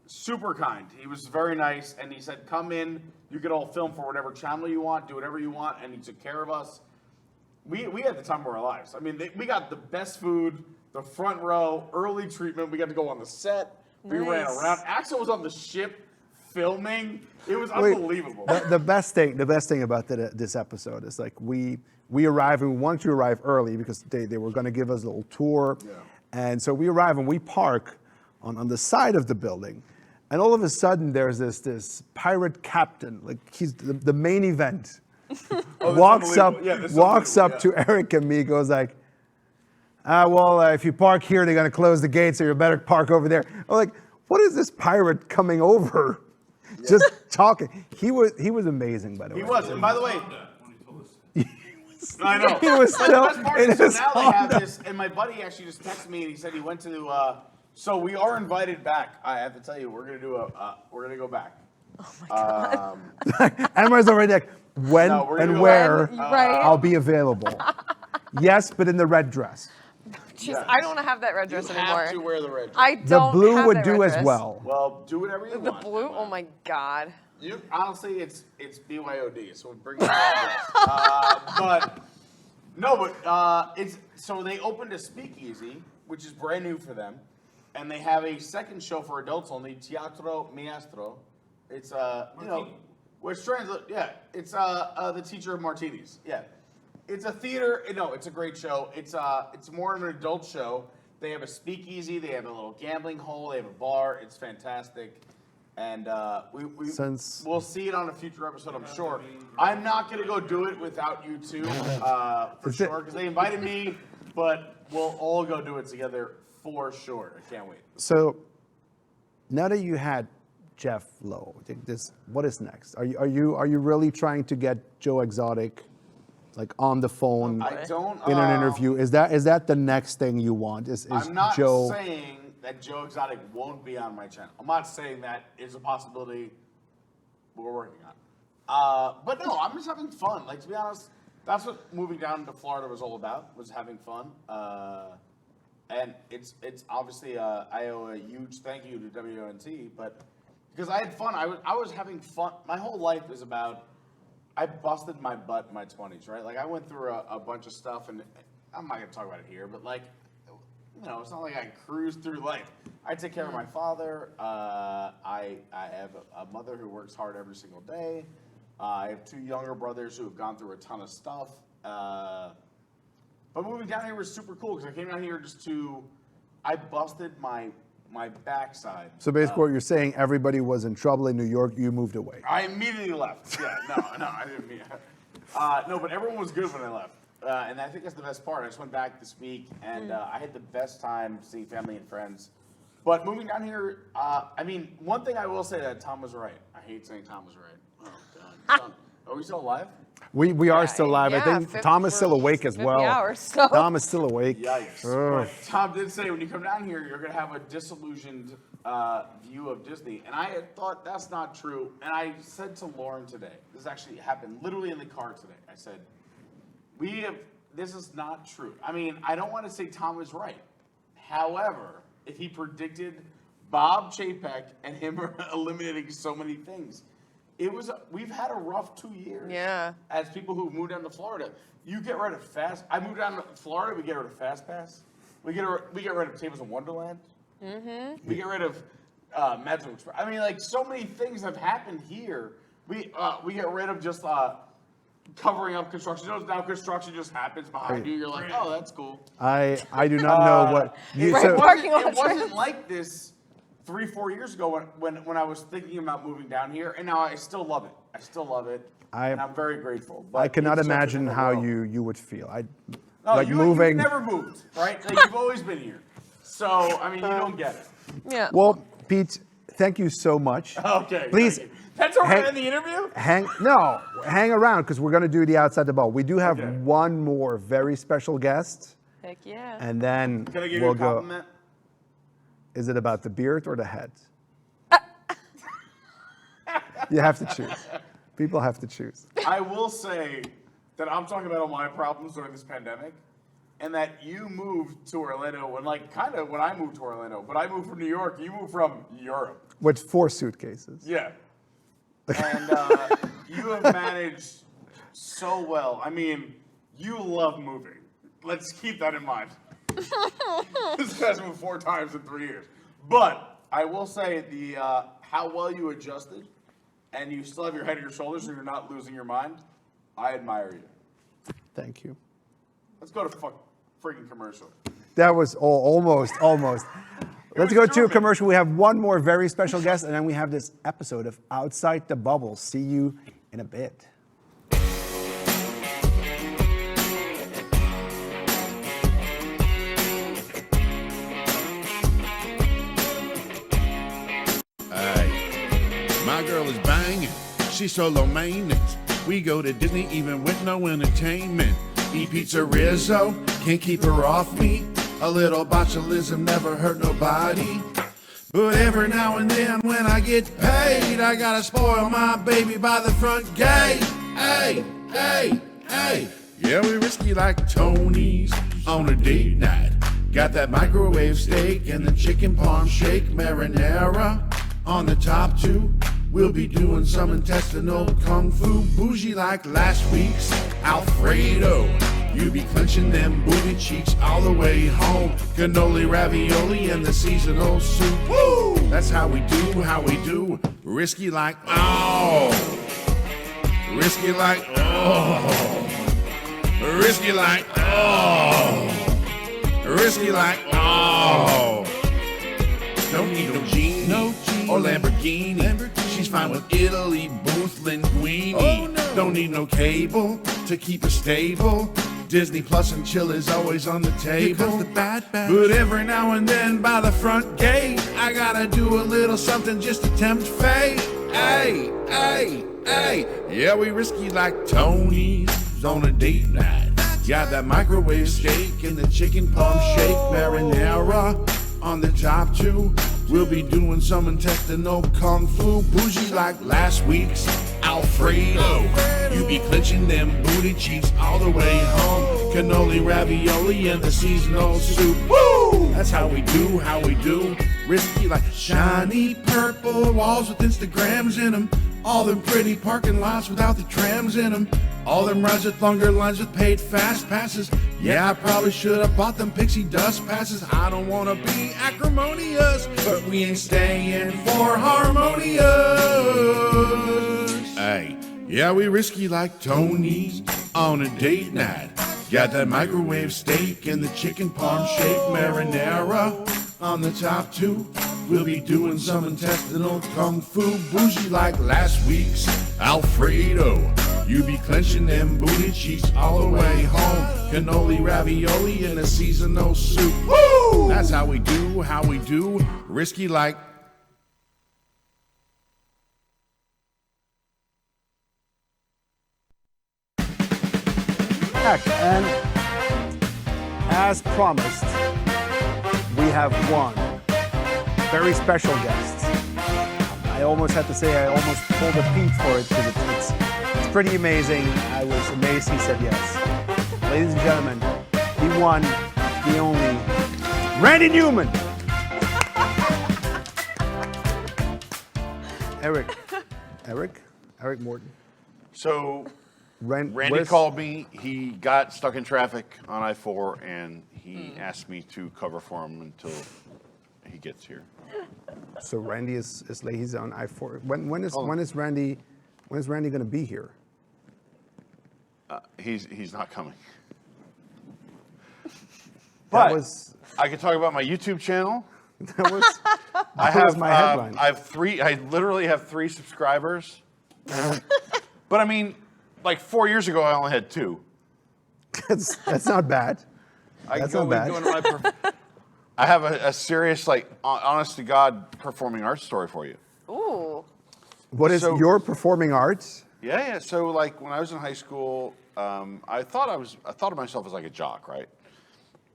Super kind. He was very nice, and he said, "Come in. You can all film for whatever channel you want, do whatever you want." And he took care of us. We had the time of our lives. I mean, we got the best food, the front row, early treatment. We got to go on the set. We ran Nice. around. Axel was on the ship filming. It was unbelievable. The best thing about this episode is like we arrive and we wanted to arrive early because they were going to give us a little tour, and so we arrive and we park on the side of the building, and all of a sudden there's this pirate captain, like he's the main event, walks up to Eric and me, goes like, if you park here, they're going to close the gate, so you better park over there. I'm like, what is this pirate coming over? Just talking. He was amazing, by the way. He was. And by the way, I know. He was But still the best part in is, his so now they have Honda. this, and my buddy actually just texted me and he said he went to. So we are invited back. I have to tell you, we're gonna go back. Emma's already like, when No, we're gonna and go where back. Right. I'll be available. Yes, but in the red dress. Jeez, Yes. I don't want to have that red You dress anymore. have to wear the red. I The don't blue have would that do red as dress. well. Well, do whatever you The want. blue? Oh my god. You honestly, it's BYOD, so bring it on. But it's so they opened a speakeasy, which is brand new for them, and they have a second show for adults only, Teatro Maestro. It's which translate, it's the teacher of martinis. Yeah, it's a theater. No, it's a great show. It's more of an adult show. They have a speakeasy. They have a little gambling hole. They have a bar. It's fantastic. And we'll see it on a future episode, I'm sure. I'm not going to go do it without you two, for sure, because they invited me, but we'll all go do it together for sure. I can't wait. So now that you had Jeff Lowe, what is next? Are you really trying to get Joe Exotic, like on the phone I don't. in an interview? Is that the next thing you want? Is I'm not Joe? saying that Joe Exotic won't be on my channel. I'm not saying that is a possibility we're working on. But no, I'm just having fun. Like, to be honest, that's what moving down to Florida was all about, was having fun. And it's obviously, I owe a huge thank you to WDWNT, but because I had fun. I was having fun. My whole life is about, I busted my butt in my 20s, right? Like, I went through a bunch of stuff, and I'm not going to talk about it here, but like, it's not like I cruised through life. I take care of my father. I have a mother who works hard every single day. I have 2 younger brothers who have gone through a ton of stuff. But moving down here was super cool because I came down here I busted my backside. So basically, what you're saying, everybody was in trouble in New York. You moved away. I immediately left. Yeah, no, I didn't mean no, but everyone was good when I left. And I think that's the best part. I just went back this week, and I had the best time seeing family and friends. But moving down here, one thing I will say that Tom was right. I hate saying Tom was right. Oh, God. Tom, are we still alive? We are still live. I think 50 Tom is still awake as 50 well. hours, so. Tom is still awake. Yikes. Ugh. But Tom did say when you come down here, you're going to have a disillusioned view of Disney. And I had thought that's not true. And I said to Lauren today, this actually happened literally in the car today. I said, this is not true. I mean, I don't want to say Tom was right. However, if he predicted Bob Chapek and him eliminating so many things, we've had a rough 2 years. Yeah. As people who moved down to Florida, you get rid of I moved down to Florida, we get rid of Fast Pass. We get rid of Tables in Wonderland. Mm-hmm. We get rid of Magical Express. I mean, like, so many things have happened here. We get rid of just covering up construction. Now construction just happens behind you. You're like, oh, that's cool. I do not know what you Right, so, parking lot It wasn't trends. like this 3-4 years ago when I was thinking about moving down here, and now I still love it. I still love it, and I'm very grateful. But I cannot it's such a imagine different how world. you would feel. No, Like you've moving. never moved, right? Like, you've always been here. So, I mean, you don't get it. Yeah. Well, Pete, thank you so much. Okay. Please. thank you. That's already hang- in the interview? Hang around because we're going to do the outside the ball. We do have Okay. one more very special guest, Heck yeah. and then Can I give we'll you a compliment? Is it about the beard or the head? You have to choose. People have to choose. I will say that I'm talking about all my problems during this pandemic, and that you moved to Orlando when I moved to Orlando, but I moved from New York. You moved from Europe. With 4 suitcases. Yeah. And you have managed so well. I mean, you love moving. Let's keep that in mind. This guy's moved 4 times in 3 years. But I will say how well you adjusted, and you still have your head on your shoulders and you're not losing your mind. I admire you. Thank you. Let's go to freaking commercial. That was almost. Let's was go to a German. commercial. We have one more very special guest, and then we have this episode of Outside the Bubble. See you in a bit. My girl is banging, she's so low maintenance. We go to Disney even with no entertainment. Eat pizza Rizzo, can't keep her off me. A little botulism never hurt nobody. But every now and then when I get paid, I gotta spoil my baby by the front gate. Hey, hey, hey. Yeah, we risky like Tony's on a date night. Got that microwave steak and the chicken parm shake marinara on the top 2. We'll be doing some intestinal kung fu, bougie like last week's Alfredo. You be clenching them booty cheeks all the way home. Cannoli, ravioli, and the seasonal soup. Woo! That's how we do. Risky like, oh. Risky like, oh. Risky like, oh. Risky like, oh. Don't need no Genie or Lamborghini. She's fine with Italy, Booth, Linguini. Don't need no cable to keep her stable. Disney Plus and chill is always on the table. But every now and then by the front gate, I gotta do a little something just to tempt fate. Hey, hey, hey. Yeah, we risky like Tony's on a date night. Got that microwave steak and the chicken parm shake marinara on the top 2. We'll be doing some intestinal kung fu, bougie like last week's Alfredo. You be clenching them booty cheeks all the way home. Cannoli, ravioli, and the seasonal soup. Woo! That's how we do. Risky like shiny purple walls with Instagrams in them. All them pretty parking lots without the trams in them. All them rides with longer lines with paid fast passes. Yeah, I probably should have bought them pixie dust passes. I don't want to be acrimonious, but we ain't staying for harmonious. Hey, yeah, we risky like Tony's on a date night. Got that microwave steak and the chicken parm shake marinara on the top 2. We'll be doing some intestinal kung fu, bougie like last week's Alfredo. You be clenching them booty cheeks all the way home. Cannoli, ravioli, and a seasonal soup. Woo! That's how we do. Risky like. And as promised, we have one very special guest. I almost had to say I almost pulled a Pete for it because it's pretty amazing. I was amazed he said yes. Ladies and gentlemen, the one, the only, Randy Newman. Eric Morton. So Randy where's- called me. He got stuck in traffic on I-4, and he asked me to cover for him until he gets here. So Randy is late. He's on I-4. When is Randy going to be here? He's not coming. That But was I can talk about my YouTube channel. that was I that was have my headline. I have 3. I literally have 3 subscribers. But I mean, like 4 years ago, I only had 2. That's not bad. I That's go not bad. into my I have a serious, like, honest to God performing arts story for you. Ooh. What is So- your performing arts? Yeah. So, like, when I was in high school, I thought of myself as like a jock, right?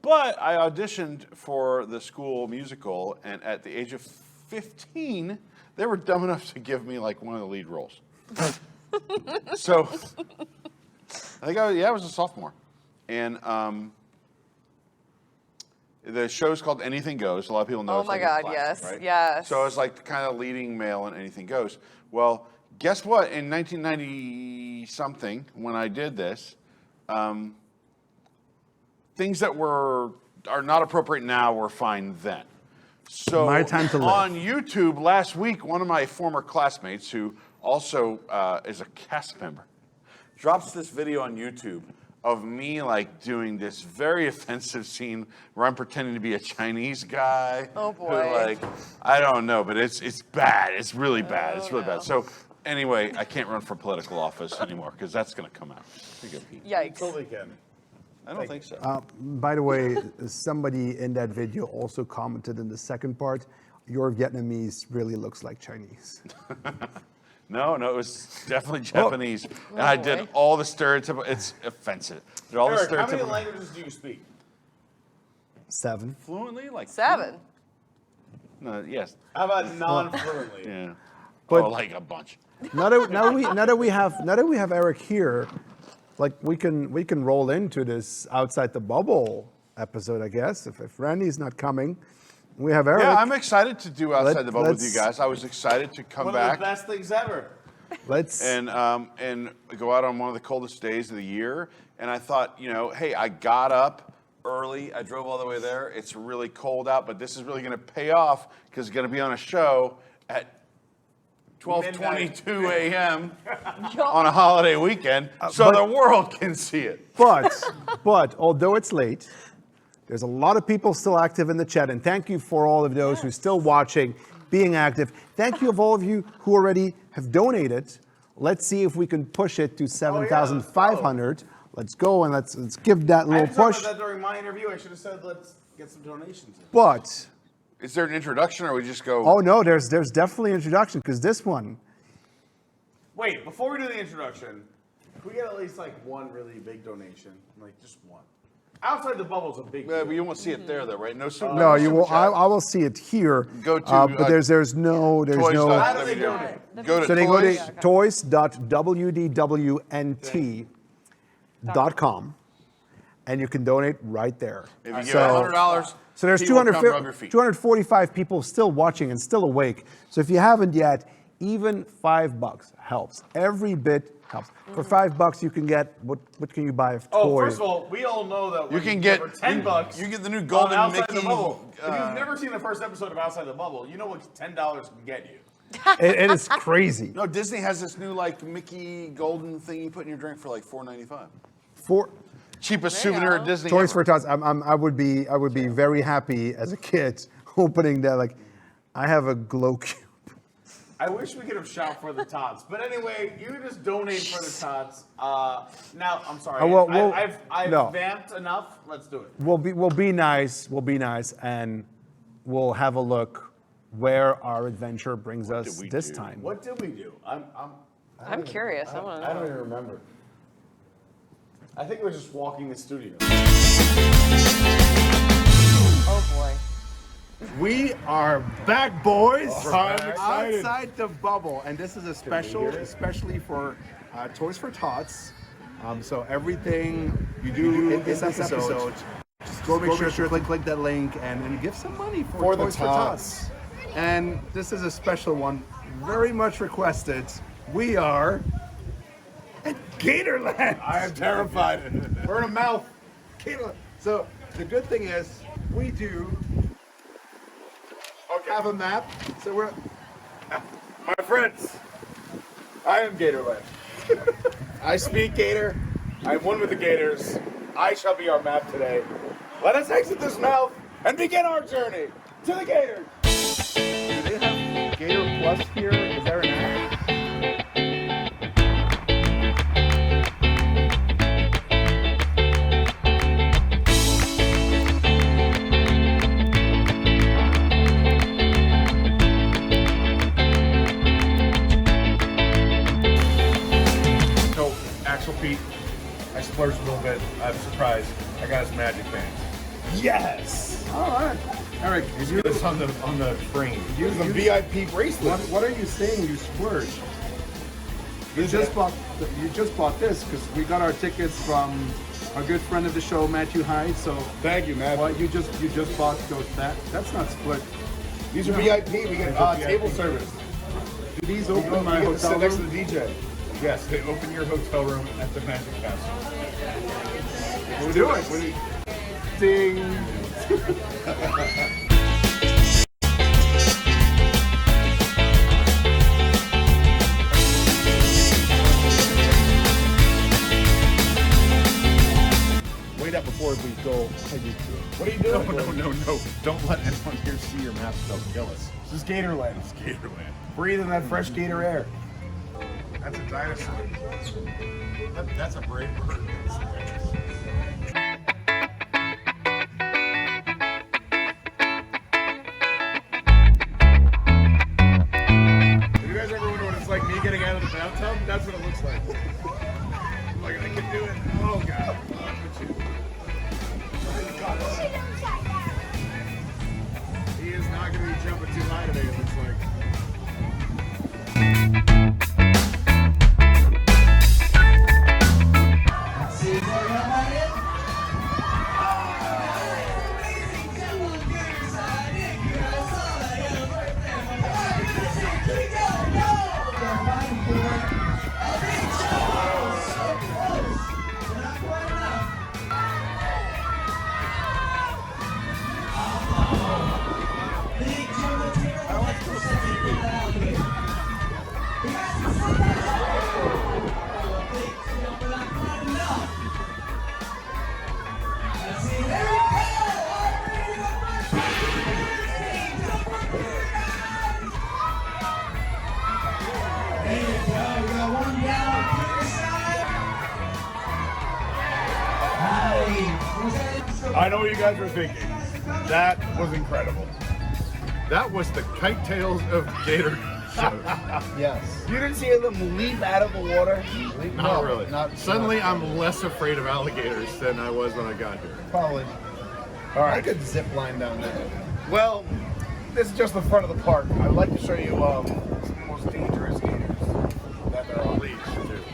But I auditioned for the school musical, and at the age of 15, they were dumb enough to give me like one of the lead roles. So, I think I was a sophomore, and the show's called Anything Goes. A lot of people know. Oh it's my like a God, classic, yes, right? yes. So I was like the kind of leading male in Anything Goes. Well, guess what? In 1990 something, when I did this, things that are not appropriate now were fine then. So My time to live. on YouTube last week, one of my former classmates, who also is a cast member, drops this video on YouTube of me like doing this very offensive scene where I'm pretending to be a Chinese guy. Oh, who, boy. like, I don't know, but it's bad. It's really bad. It's really no. bad. So anyway, I can't run for political office anymore because that's going to come out. Yikes. Totally can. I don't think so. By the way, somebody in that video also commented in the second part, your Vietnamese really looks like Chinese. No, it was definitely Japanese. And I did boy. all the stereotypical, it's offensive. Did all Eric, the how many stereotypical languages do you speak? 7. fluently? Like 7. No, yes. How about non-fluently? Yeah. But- Oh, like a bunch. Now that we have Eric here, like we can roll into this outside the bubble episode, I guess. If Randy's not coming, we have Eric. Yeah, I'm excited to do Outside the Bubble with you let's- guys. I was excited to come One back of the best things ever. Let's and go out on one of the coldest days of the year. And I thought, hey, I got up early. I drove all the way there. It's really cold out, but this is really going to pay off because it's going to be on a show at 12:22 a.m. on a holiday weekend, so but- the world can see it. But although it's late, there's a lot of people still active in the chat, and thank you for all of those who are still watching, being active. Thank you of all of you who already have donated. Let's see if we can push it to 7,500. Let's go and let's give that I little didn't talk push. about that during my interview. I should have said let's get some donations in. But Is there an introduction, or we just go? oh no, there's definitely an introduction because this one. Wait, before we do the introduction, can we get at least like one really big donation? Like just one. Outside the Bubble's a big But deal. you won't see it there, though, right? No, No, you will. super chat. I will see it here. Go to, but there's no. Toys. How do they donate? Go to So they go to toys. toys.wdwnt.com, and you can donate right there. If you give So- $100, So there's he will come rub your feet. 245 people still watching and still awake. So if you haven't yet, even $5 helps. Every bit helps. For $5 you can get what can you buy of toys? Oh, first of all, we all know that You when can get for $10. You get the new on golden Outside Mickey. the Bubble. If you've never seen the first episode of Outside the Bubble, you know what $10 can get you. It is crazy. No, Disney has this new like Mickey golden thing you put in your drink for like $4.95. For Cheapest There you souvenir go. at Disney. Toys ever. for Tots. I would be very happy as a kid opening that. Like, I have a glow cube. I wish we could have shot for the Tots. But anyway, you can just donate for the Tots. Now, I'm sorry. I've no. vamped enough. Let's do it. We'll be nice. We'll be nice, and we'll have a look where our adventure brings us did we this do? time. What did we do? I'm curious. I want to I know. don't even remember. I think we're just walking the studio. Oh boy. We are back, boys. I'm excited. Outside the bubble, and this is a special, especially for Toys for Tots. So everything you do in this episode, just go make sure to click that link and give some money for the Toys for Tots. And this is a special one, very much requested. We are at Gatorland. I am terrified. Burn a mouth. Gatorland. So the good thing is we do have a map. So we're My friends, I am Gatorland. I speak Gator. I am one with the Gators. I shall be our map today. Let us exit this mouth and begin our journey to the Gators. Do they have Gator Plus here? Is there an app? has magic bands. Yes. All right. Eric, you It's on the frame. use The VIP bracelets. What are you saying? You splurged. You just bought this because we got our tickets from a good friend of the show, Matthew Hyde. So Thank you, Matt. what you just bought goes that's not split. These are VIP. We get table service. Do these open my You get to hotel sit next to room? the DJ. Yes, they open your hotel room at the Magic Castle. We'll do it. Ding. Wait up before we go. What are you doing? No. Don't let anyone here see your mask. They'll kill us. This is Gatorland. It's Gatorland. Breathe in that fresh Gator air. That's a dinosaur. That's a brave bird. Have you guys ever wondered what it's like me getting out of the bathtub? That's what it looks like. Like I can do it. Oh God. He is not going to be jumping too high today, it looks like. I know what you guys were thinking. That was incredible. That was the kite tails of Gator shows. Yes. You didn't see them leap out of the water? Not really. Suddenly, not I'm less afraid of alligators than I was when I got here. Probably. All right. I could zip line down there. Well, this is just the front of the park. I'd like to show you some of the most dangerous gators that there are on leash.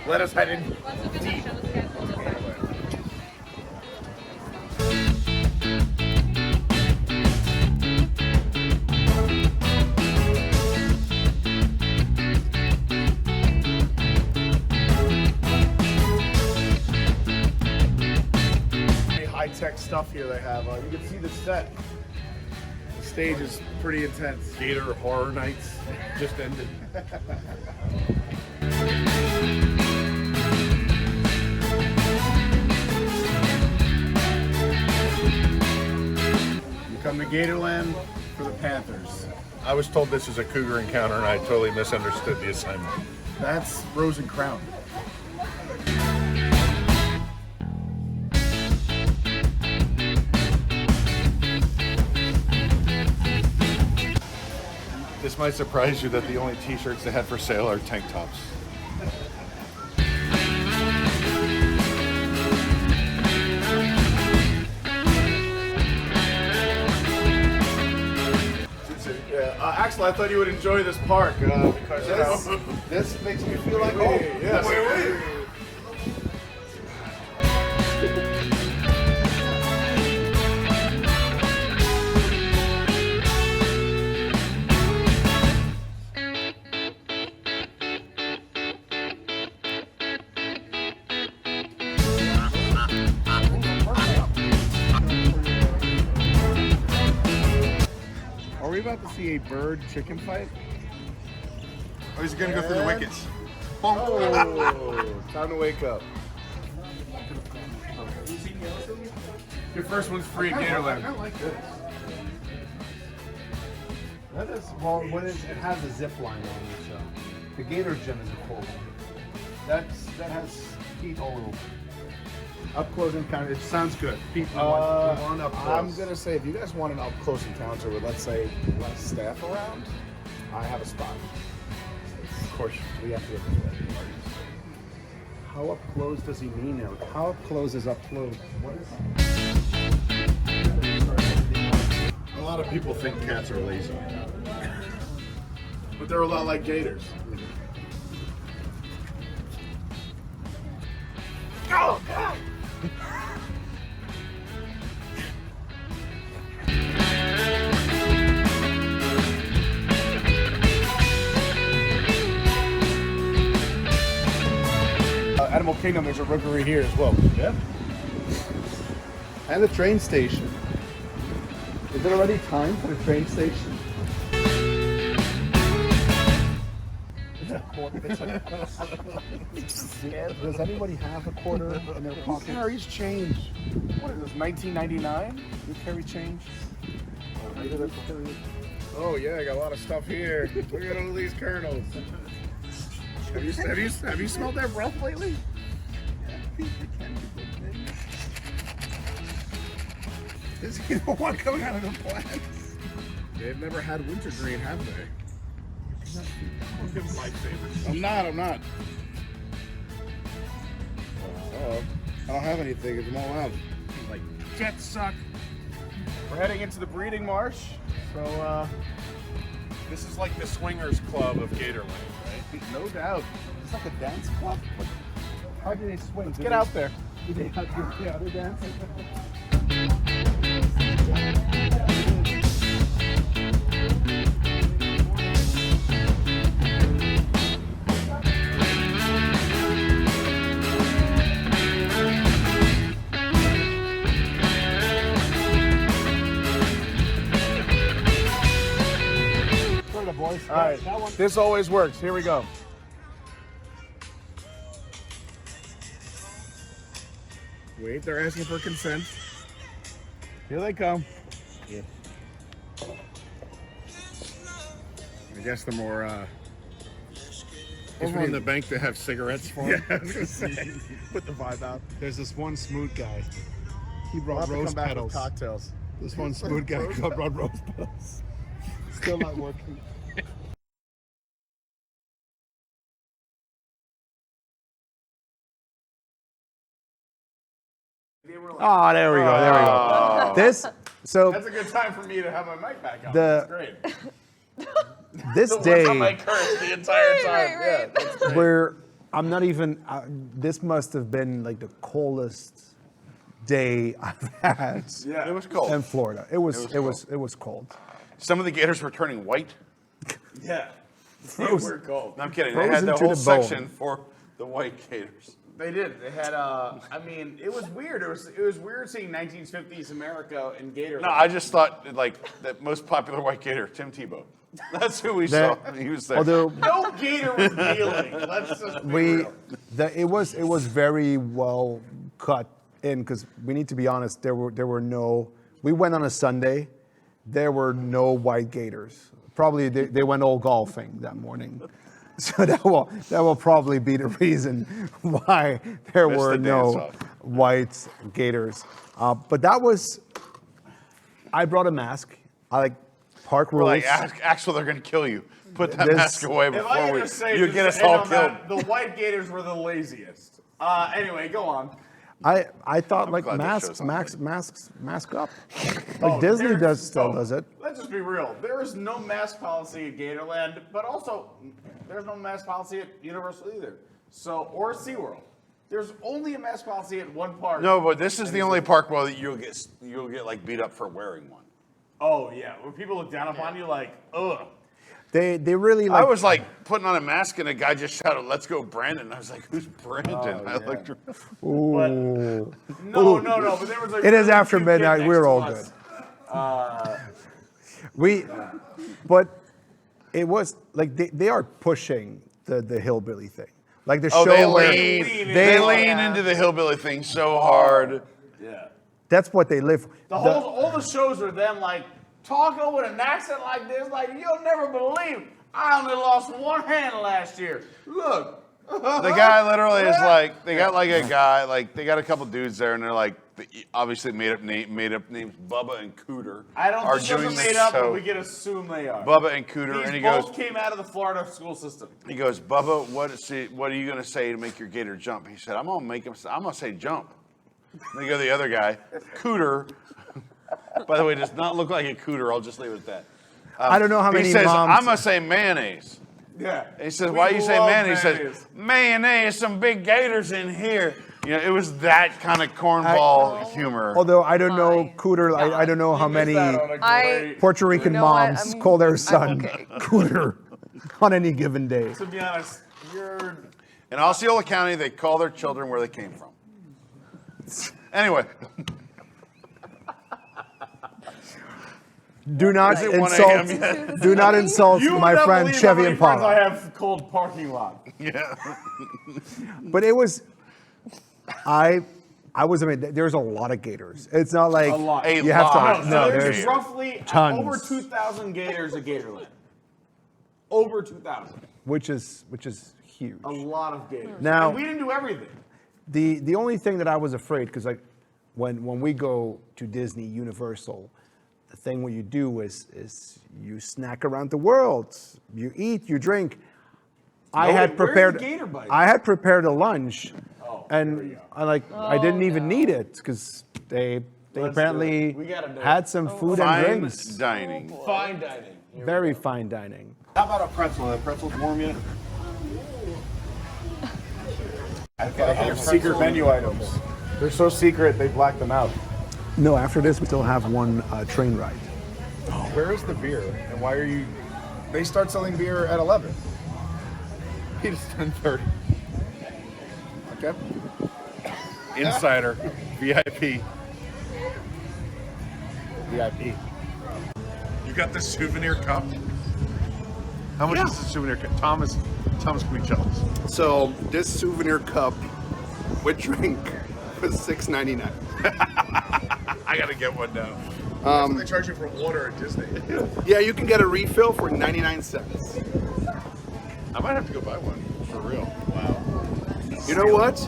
Let us head in deep. High-tech stuff here they have. You can see the set. The stage is pretty intense. Gator Horror Nights just ended. You come to Gatorland for the Panthers. I was told this is a cougar encounter and I totally misunderstood the assignment. That's Rose and Crown. This might surprise you that the only t-shirts they had for sale are tank tops. Axel, I thought you would enjoy this park because This makes me feel like home. Yes. Are we about to see a bird chicken fight? Or is it going to go through the wickets? Oh, time to wake up. Your first one's free at Gatorland. I like this. That is, well, when it has a zip line on it, so. The Gator Gym is a cool one. That has feet all over. Up close encounter. It sounds good. Feet on up close. I'm going to say, if you guys want an up close encounter with, let's say, less staff around, I have a spot. Of course, we have to get this way. How up close does he mean now? How up close is up close? What is A lot of people think cats are lazy. But they're a lot like gators. Oh, God! Animal Kingdom, there's a rookery here as well. Yeah. And the train station. Is it already time for the train station? Does anybody have a quarter in their pocket? Carries change. What is this, 1999? You carry change? Oh yeah, I got a lot of stuff here. Look at all these kernels. Have you smelled that breath lately? Is he the one coming out of the plants? They've never had wintergreen, have they? Don't give them lifesavers. I'm not. Oh, I don't have anything. I'm all out. Like, jets suck. We're heading into the breeding marsh. So, this is like the swingers club of Gatorland, right? No doubt. It's like a dance club. How do they swing? Let's get out there. Do they have the other dance? All right, this always works. Here we go. Wait, they're asking for consent. Here they come. Yeah. I guess the more, over on the bank they have cigarettes for them. Yeah, I was gonna say. Put the vibe out. There's this one smooth guy. He brought We'll have rose to come back petals. with cocktails. This one smooth guy brought rose petals. Still not working. Oh, there we go. There we go. This, so That's a good time for me to have my mic back on. The- That's great. this The day, ones on my curse the entire time. Right. Yeah, that's great. where I'm not even. This must have been like the coldest day I've had It was cold. in Florida. It was cold. Some of the gators were turning white. Yeah. They Frozen. were cold. No, I'm kidding. They Frozen had the to whole the bone. section for the white gators. They did. They had I mean, it was weird. It was weird seeing 1950s America in Gatorland. No, I just thought like the most popular white gator, Tim Tebow. That's who we That- saw. He was there. Although no gator was dealing. Let's just be real. it was very well cut in because we need to be honest. There were no. We went on a Sunday. There were no white gators. Probably they went all golfing that morning. So that will probably be the reason why there Missed were the no dance-off. white gators. But that was. I brought a mask. I like park We're rules. like, Axel, they're going to kill you. Put that This- mask away If I before can we. just say, You just get us to end all on killed. that, the white gators were the laziest. Anyway, go on. I thought like glad this masks, show's on. mask up. Like Disney still does it. Let's just be real. There is no mask policy at Gatorland, but also there's no mask policy at Universal either. So or SeaWorld. There's only a mask policy at one park. No, but this is the only park where you'll get like beat up for wearing one. Oh yeah, when people look down upon you like, ugh. They really like. I was like putting on a mask and a guy just shouted, "Let's go, Brandon!" I was like, "Who's Brandon?" I looked. Ooh. No, but there was like It is really after cute midnight. kid We're next all to good. us. But it was like they are pushing the hillbilly thing, like the Oh, show they where lean. they They lean into the hillbilly thing so hard. Yeah. That's what they live for. All the shows are them like talking with an accent like this, like you'll never believe. I only lost one hand last year. Look. The guy literally is like, they got like a guy, like they got a couple dudes there, and they're like, obviously made up names Bubba and Cooter. I don't are think those doing are this made up, show. but we can assume they are. Bubba and Cooter, These and he both goes, came out of the Florida school system. he goes, Bubba, what are you gonna say to make your gator jump? He said, I'm gonna say jump. And they go to the other guy, Cooter. By the way, does not look like a cooter. I'll just leave it at that. I don't know how many He says, moms. I'm gonna say mayonnaise. Yeah. And he says, We why do you say love mayonnaise? He says, mayonnaise, some big gators in here. You know, it was that kind of cornball humor. Although I don't know My Cooter, I don't know how many Puerto Rican You know what? moms I'm- call their I'm son okay. Cooter on any given day. To be honest, you're. In Osceola County, they call their children where they came from. Anyway, Do not Is it 1 a.m. insult. yet? Do not insult You my would not friend believe Chevy how many friends I Impala. have called parking lot. yeah. But it was. I was. I mean, there's a lot of gators. It's not like A lot. A you have lot. to. So No, there's there's roughly tons. over 2,000 gators at Gatorland. Over 2,000. which is huge. A lot of gators. Now- And we didn't do everything. The only thing that I was afraid, because like when we go to Disney, Universal, the thing what you do is you snack around the world. You eat, you drink. I No, had where's the prepared. gator bites? I had prepared a lunch, Oh, there we and go. I didn't even need it because they Let's do apparently it. We gotta do had it. some food and Fine drinks. dining. Fine dining. Very fine dining. How about a pretzel? Are pretzels warm yet? I have secret menu items. They're so secret they black them out. No, after this we still have one train ride. Where is the beer? And why are you? They start selling beer at 11. It is 10:30. Okay. Insider, VIP. VIP. You got the souvenir cup? How much is the souvenir cup? Thomas, can we tell us? So this souvenir cup with drink was $6.99. I gotta get one now. That's what they charge you for water at Disney. Yeah, you can get a refill for 99 cents. I might have to go buy one for real. Wow. You know what?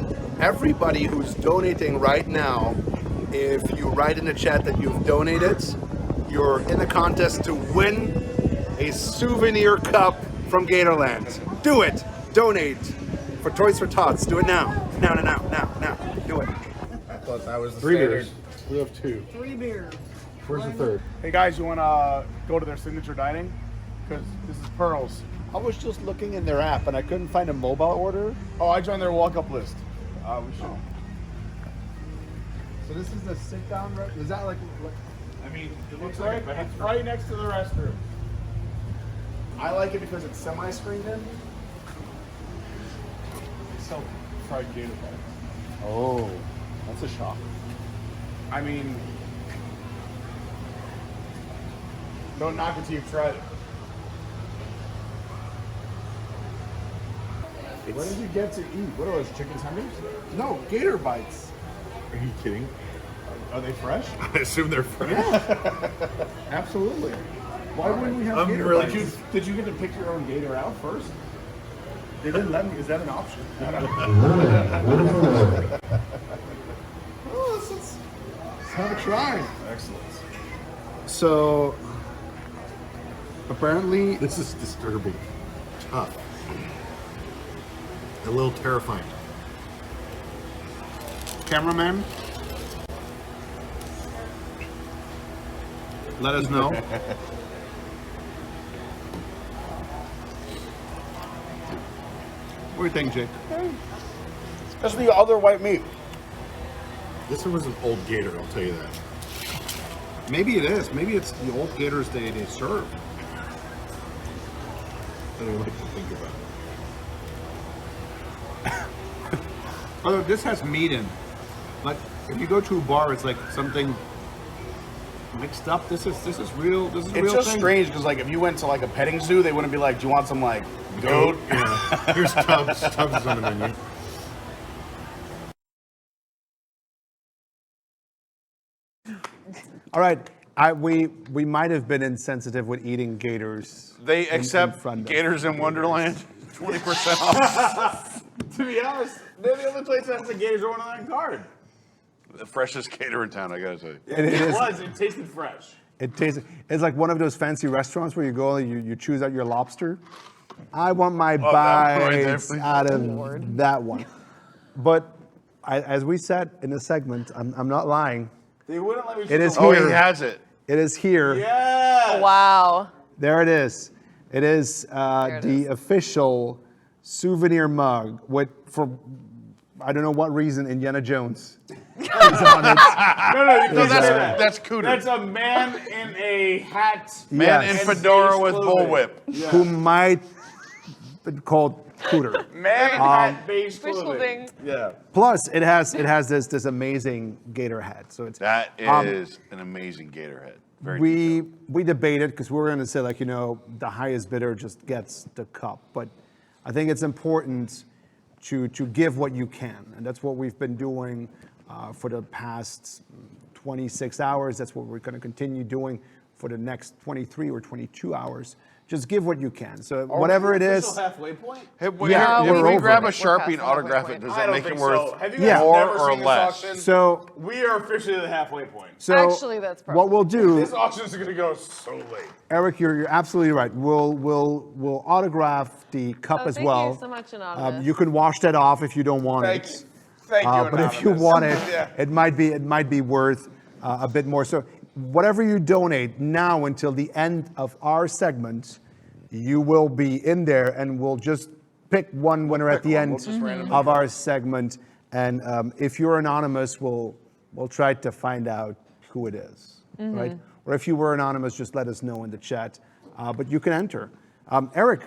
Everybody who's donating right now, if you write in the chat that you've donated, you're in the contest to win a souvenir cup from Gatorland. Do it. Donate for Toys for Tots. Do it now. Now. Do it. I thought that was the 3 standard. beers. We have 2. 3 beers. Where's the third? Hey guys, you wanna go to their signature dining? Because this is Pearl's. I was just looking in their app and I couldn't find a mobile order. Oh, I joined their walk-up list. We should. So this is the sit-down. Is that like? I mean, it looks like it's right next to the restroom. I like it because it's semi-screened in. They sell fried gator bites. Oh, that's a shock. I mean, don't knock it till you've tried it. What did you get to eat? What are those, chicken tenders? No, Gator Bites. Are you kidding? Are they fresh? I assume they're fresh. Absolutely. Why wouldn't we have I'm Gator really Bites? did you get to pick your own gator out first? They didn't let me. Is that an option? Oh, let's have a try. Excellent. So, apparently, This is disturbing. Tough. A little terrifying. cameraman, let us know. What do you think, Jake? Especially the other white meat. This one was an old gator, I'll tell you that. Maybe it is. Maybe it's the old gators they serve. I don't like to think about it. Although this has meat in. Like if you go to a bar, it's like something mixed up. This is real. This is a It's real just thing. strange because like if you went to like a petting zoo, they wouldn't be like, "Do you want some like goat?" Yeah. Here's Tubbs. Tubbs is on the menu. All right, we might have been insensitive with eating gators. They in accept front of- Gators in Wonderland, 20% off. To be honest, they're the only place that has the gators on that card. the freshest gator in town, I gotta tell you. It tasted fresh. It's like one of those fancy restaurants where you go and you choose out your lobster. I want my that one right there, bites please. out of that one. But as we said in the segment, I'm not lying. They wouldn't let me. It is Oh, here. he has it. It is here. Yes. Wow. There it is. It is the official souvenir mug for I don't know what reason Indiana Jones is on it. No, That's Cooter. That's a man in a hat. Man Yes. in fedora And with beige bullwhip. Who might be called Cooter. Man in hat, beige Fish clothing. clothing. Yeah. Plus, it has this amazing gator head. So it's That is an amazing gator head. Very we debated because we were going to say the highest bidder just gets the cup, but I think it's important to give what you can, and that's what we've been doing for the past 26 hours. That's what we're going to continue doing for the next 23 or 22 hours. Just give what you can. So whatever it is. Halfway point? Hey, Yeah, if we're we over grab it. a Sharpie and We're past autograph halfway it, does I that don't make it think worth so. Have you guys Yeah. more never or seen this less? auction? So We are officially at the halfway point. Actually, that's probably. what we'll do, This auction is going to go so late. Eric, you're absolutely right. We'll autograph the cup as thank well. you so much, Anonymous. You can wash that off if you don't want Thank it. you. Thank you, But if you Anonymous. want it, Yeah. it might be worth a bit more. So whatever you donate now until the end of our segment, you will be in there, and we'll just pick one winner at the end of our segment. And if you're anonymous, we'll try to find out who it is, right? Or if you were anonymous, just let us know in the chat. But you can enter. Eric,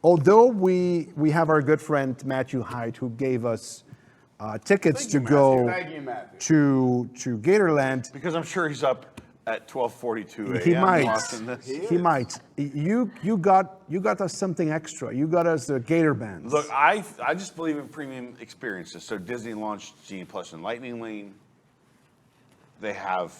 although we have our good friend Matthew Hyde, who gave us tickets to go Thank you, Matthew. to Gatorland, Because I'm sure he's up at 12:42 a.m. he might. watching this. He might. You got us something extra. You got us the Gator bands. Look, I just believe in premium experiences. So Disney launched Genie Plus and Lightning Lane. They have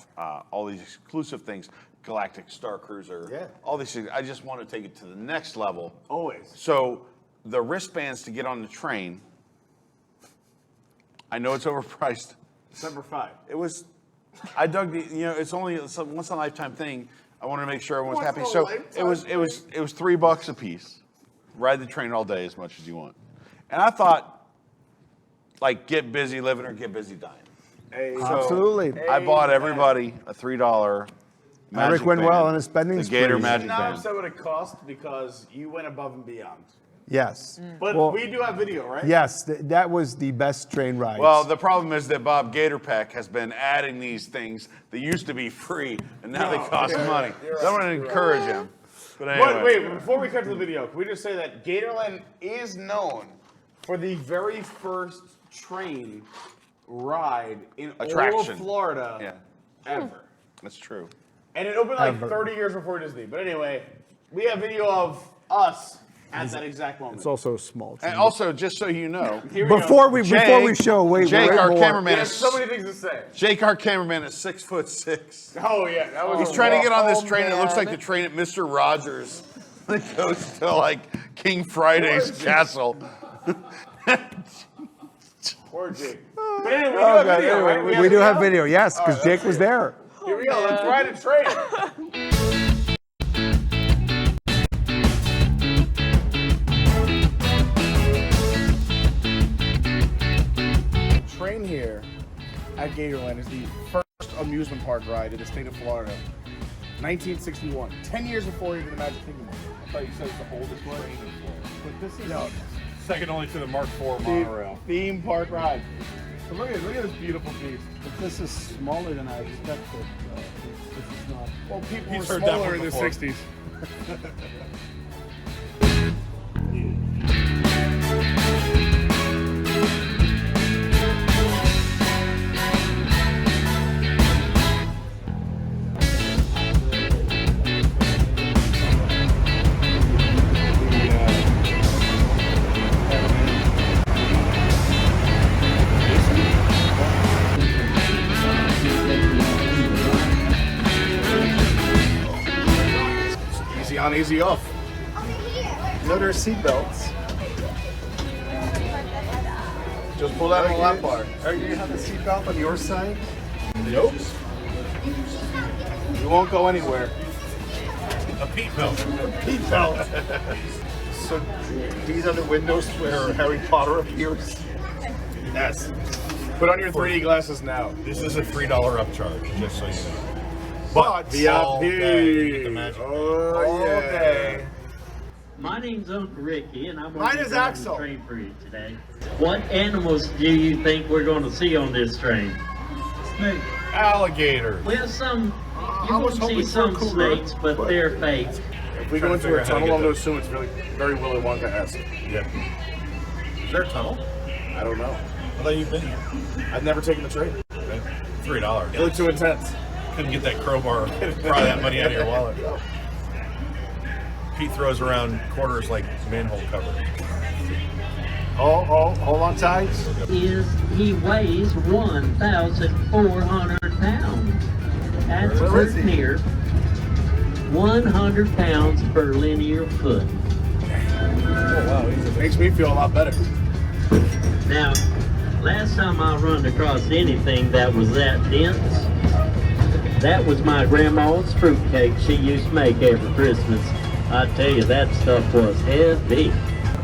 all these exclusive things, Galactic Star Cruiser, Yeah. all these things. I just want to take it to the next level. Always. So the wristbands to get on the train, I know it's overpriced. Number 5. It was, I dug the, it's only a once in a lifetime thing. I wanted to make sure everyone was Once happy. in a So lifetime it was $3 a piece. Ride the train all day as much as you want. And I thought, like, get busy living or get busy dying. Hey, Absolutely. I bought everybody a $3 magic Eric went band, well on his spending the Gator spree. magic now band. upset what it cost because you went above and beyond. Yes. But Well, we do have video, right? yes, that was the best train ride. Well, the problem is that Bob Gatorpack has been adding these things that used to be free and now they cost money. So I'm going to encourage him. But anyway. But wait, before we cut to the video, can we just say that Gatorland is known for the very first train ride in all Attraction. of Florida Yeah, ever. that's true. And it opened like Ever. 30 years before Disney. But anyway, we have video of us at that exact moment. it's also a small train. And also, just so you know, Here we before go. we show, wait, Jake, wait our more. cameraman, There's is so many things to say. Jake, our cameraman, is 6'6". Oh yeah, that was. He's trying to get on this Oh, train. It looks like man. the train at Mr. Rogers that goes to like King Friday's castle. Poor Jake. But anyway, we do have video, right? We do have video, yes, because Jake was there. Here we go. Let's ride a train. Train here at Gatorland is the first amusement park ride in the state of Florida. 1961, 10 years before even the Magic Kingdom. I thought you said it's the oldest train in Florida. But this is Second only to the Mark IV monorail. theme park ride. So look at this beautiful piece. But this is smaller than I expected. This is not. Well, people He's were heard that smaller one in the before. 60s. Easy on, easy off. Note our seatbelts. Just pull that on the lap bar. Are you gonna have the seatbelt on your side? Nope. You won't go anywhere. A peat belt. Peat belt. So these are the windows where Harry Potter appears. Yes. Put on your 3D glasses now. This is a $3 upcharge, just so you know. But VIP. the magic. Oh, yeah. My name's Uncle Ricky, and I'm Mine going is to drive Axel. the train for you today. What animals do you think we're going to see on this train? Snakes. Alligator. Well, some I you're was going to hoping see for a some cougar, snakes, but they're fake. If we go into a tunnel, I'm going to assume it's very Willy Wonka-esque. Yeah. Is there a tunnel? I don't know. I thought you've been here. I've never taken the train. $3. It looked too intense. Couldn't get that crowbar or pry that money out of your wallet. Pete throws around quarters like manhole covers. Oh, hold on tight. He weighs 1,400 pounds. That's Where is he? near 100 pounds per linear foot. Oh, wow. Makes me feel a lot better. Now, last time I run across anything that was that dense, that was my grandma's fruitcake she used to make every Christmas. I tell you, that stuff was heavy.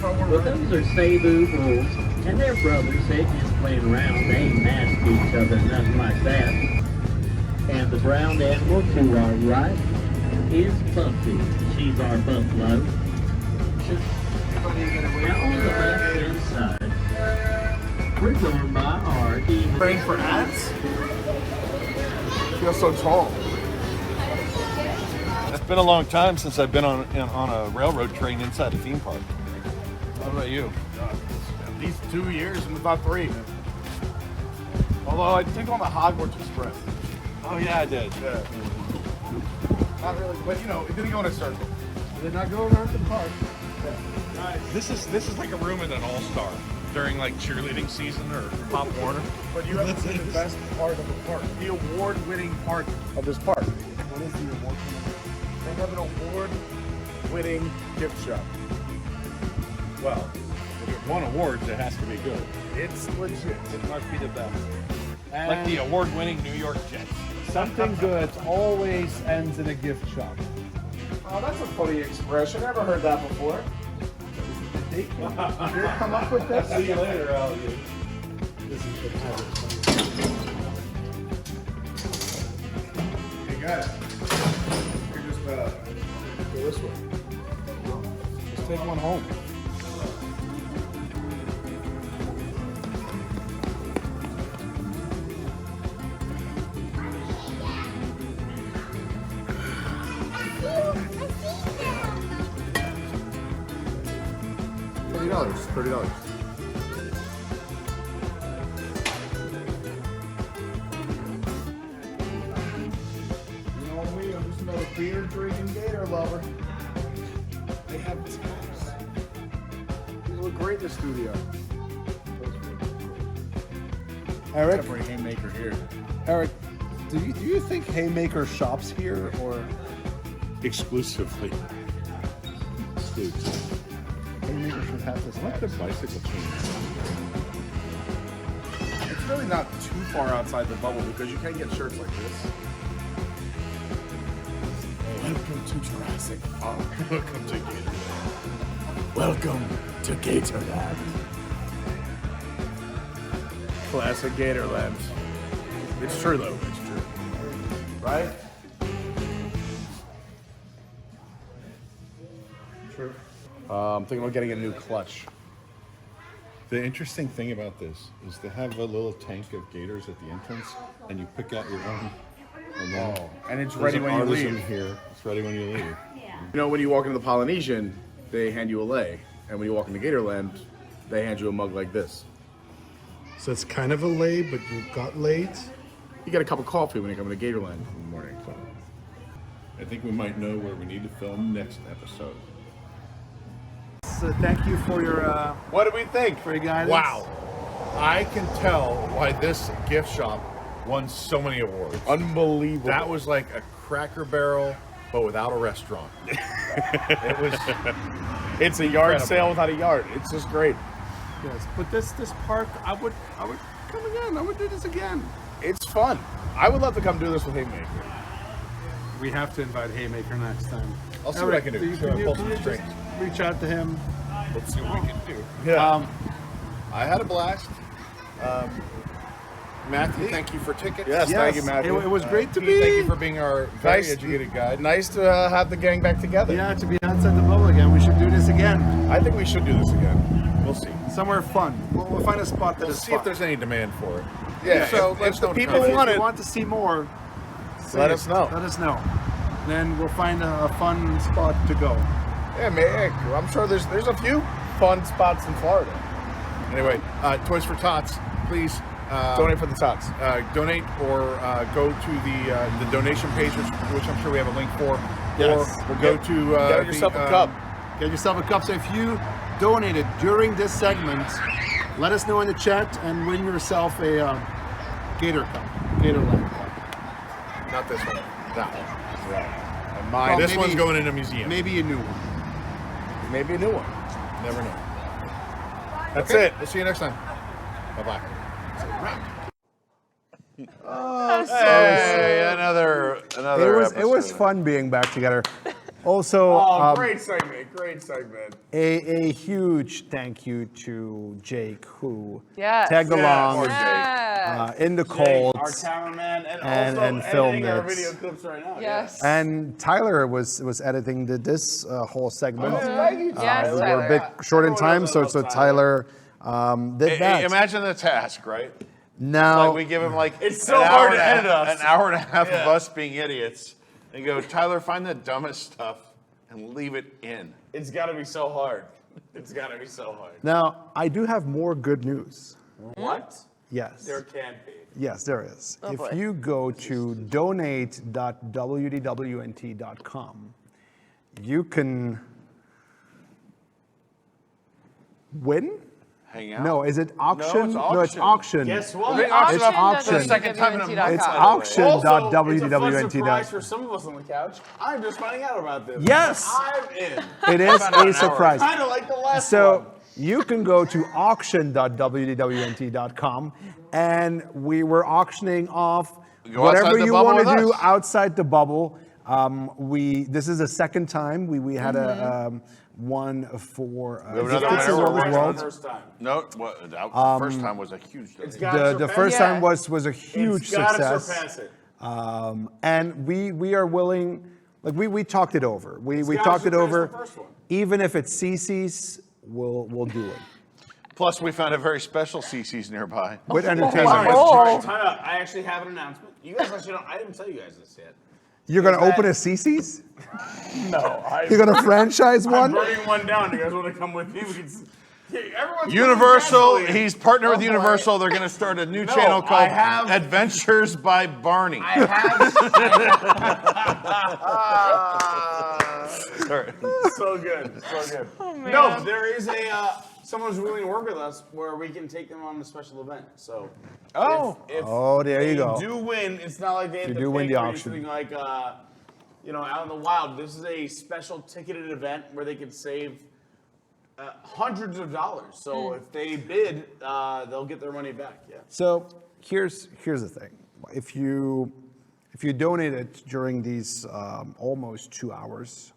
But those are Cebu bulls, and their brothers, they just playing around. They ain't mad at each other, nothing like that. And the brown animal to our right is Buffy. She's our buffalo. Now on the left-hand side, we're going by our eagle. Praying for ants? I feel so tall. It's been a long time since I've been on a railroad train inside a theme park. What about you? At least 2 years, and about 3. Although I think on the Hogwarts Express. Oh yeah, I did. Yeah. Not really, but you know, it didn't go in a circle. Did not go around to the park. This is like a room at an all-star during like cheerleading season or Pop Warner. But you have to see the best part of the park. The award-winning part of this park. What is the award? They have an award-winning gift shop. Well, if it won awards, it has to be good. It's legit. It must be the best. Like the award-winning New York Jets. Something good always ends in a gift shop. Oh, that's a funny expression. Never heard that before. Did they come up with this? See you later, alligator. This is good. Hey guys, you're just go this way. Let's take one home. $30. You know me, I'm just another beer drinking gator lover. They have taps. These look great in the studio. Eric, Except for a haymaker here. Eric, do you think Haymaker shops here or Exclusively. Haymaker should have this? I like the bicycle chain. It's really not too far outside the bubble because you can get shirts like this. Welcome to Jurassic Park. Welcome to Gatorland. Welcome to Gatorland. Classic Gatorland. It's true though. It's true. Right? True. I'm thinking about getting a new clutch. The interesting thing about this is to have a little tank of gators at the entrance, and you pick out your own. And then And it's there's ready an when you artisan leave. here. It's ready when you leave. You know, when you walk into the Polynesian, they hand you a lei. And when you walk into Gatorland, they hand you a mug like this. So it's kind of a lay, but you got laid? You get a cup of coffee when you come into Gatorland in the morning. So. I think we might know where we need to film next episode. So thank you for your What do we think? for your guidance. Wow. I can tell why this gift shop won so many awards. Unbelievable. That was like a Cracker Barrel, but without a restaurant. It was It's a yard incredible. sale without a yard. It's just great. Yes, but this park, I would come again. I would do this again. It's fun. I would love to come do this with Haymaker. We have to invite Haymaker next time. I'll see what I can do. Can you Pull some just strings. reach out to him? Let's see what we can do. Yeah. I had a blast. Matthew, thank you for tickets. Yes, thank you, Matthew. It was great to be. Thank you for being our very educated guide. Nice to have the gang back together. Yeah, to be outside the bubble again. We should do this again. I think we should do this again. We'll see. Somewhere fun. We'll find a spot that We'll is see fun. if there's any demand for it. Yeah, so if the people want to see more, let us know. Let us know. Then we'll find a fun spot to go. Yeah, man. I'm sure there's a few fun spots in Florida. Anyway, Toys for Tots, please Donate for the Tots. Donate or go to the donation page, which I'm sure we have a link for. Yes. Or go to get yourself a cup. Get yourself a cup. So if you donated during this segment, let us know in the chat and win yourself a Gator cup, Gatorland cup. Not this one. That one. Right. And mine. Well, this one's going in a museum. Maybe a new one. Maybe a new one. Never know. That's it. We'll see you next time. Bye-bye. Oh, hey, another It was fun being back together. Also, great segment, A huge thank you to Jake, who Yes. tagged along Yes. in the cold, our cameraman, and filmed our it. video clips right now. Yes. And Tyler was editing this whole segment. Thank you, Yes, we were a Tyler. bit short in Everyone time, knows so I love Tyler did that. Imagine the task, right? Now Like we give him like It's so hard to edit us. an hour and a half of us being idiots, and go, Tyler, find the dumbest stuff and leave it in. It's got to be so hard. It's got to be so hard. Now I do have more good news. What? Yes. There can be. Yes, there is. Oh, if boy. you go to donate.wdwnt.com, you can win. Hang out. No, is it auction? No, it's No, it's auction. Guess what? We're auction It's up auction. for the second time in a month. It's by the way. auction. Also, it's a fun .wdwnt. surprise for some of us on the couch. I'm just finding out about this. Yes. I'm in. It is a surprise. Kind of like the last So one. you can go to auction.wdwnt.com, and we were auctioning off Go whatever outside the you bubble want to with do us. outside the bubble. This is the second time we had a one for another Gifts winner. as well as Right, well. first time. No, the first time was a huge It's delay. gotta The surpass- first Yeah. time was a huge It's gotta success. surpass it. And we are willing, like we talked it over. We gotta talked it surpass over. the first one. Even if it's CC's, we'll do it. Plus, we found a very special CC's nearby. With All entertainment. right, Oh. time out. I actually have an announcement. You guys actually don't. I didn't tell you guys this yet. You're gonna that- open a CC's? No, You're gonna franchise I'm one? burning one down. You guys want to come with me? We can. Everyone's Universal, coming he's partnered with Oh, boy. Universal. They're going to start a new No, channel I called have- Adventures by Barney. I have. So good, so good. No, there is someone's willing to work with us where we can take them on a special event. So, if there you they go. do win, it's not like they have You to do win pay the for auction. anything like out in the wild. This is a special ticketed event where they can save hundreds of dollars. So if they bid, they'll get their money back. Yeah. So here's the thing. If you donated during these almost 2 hours,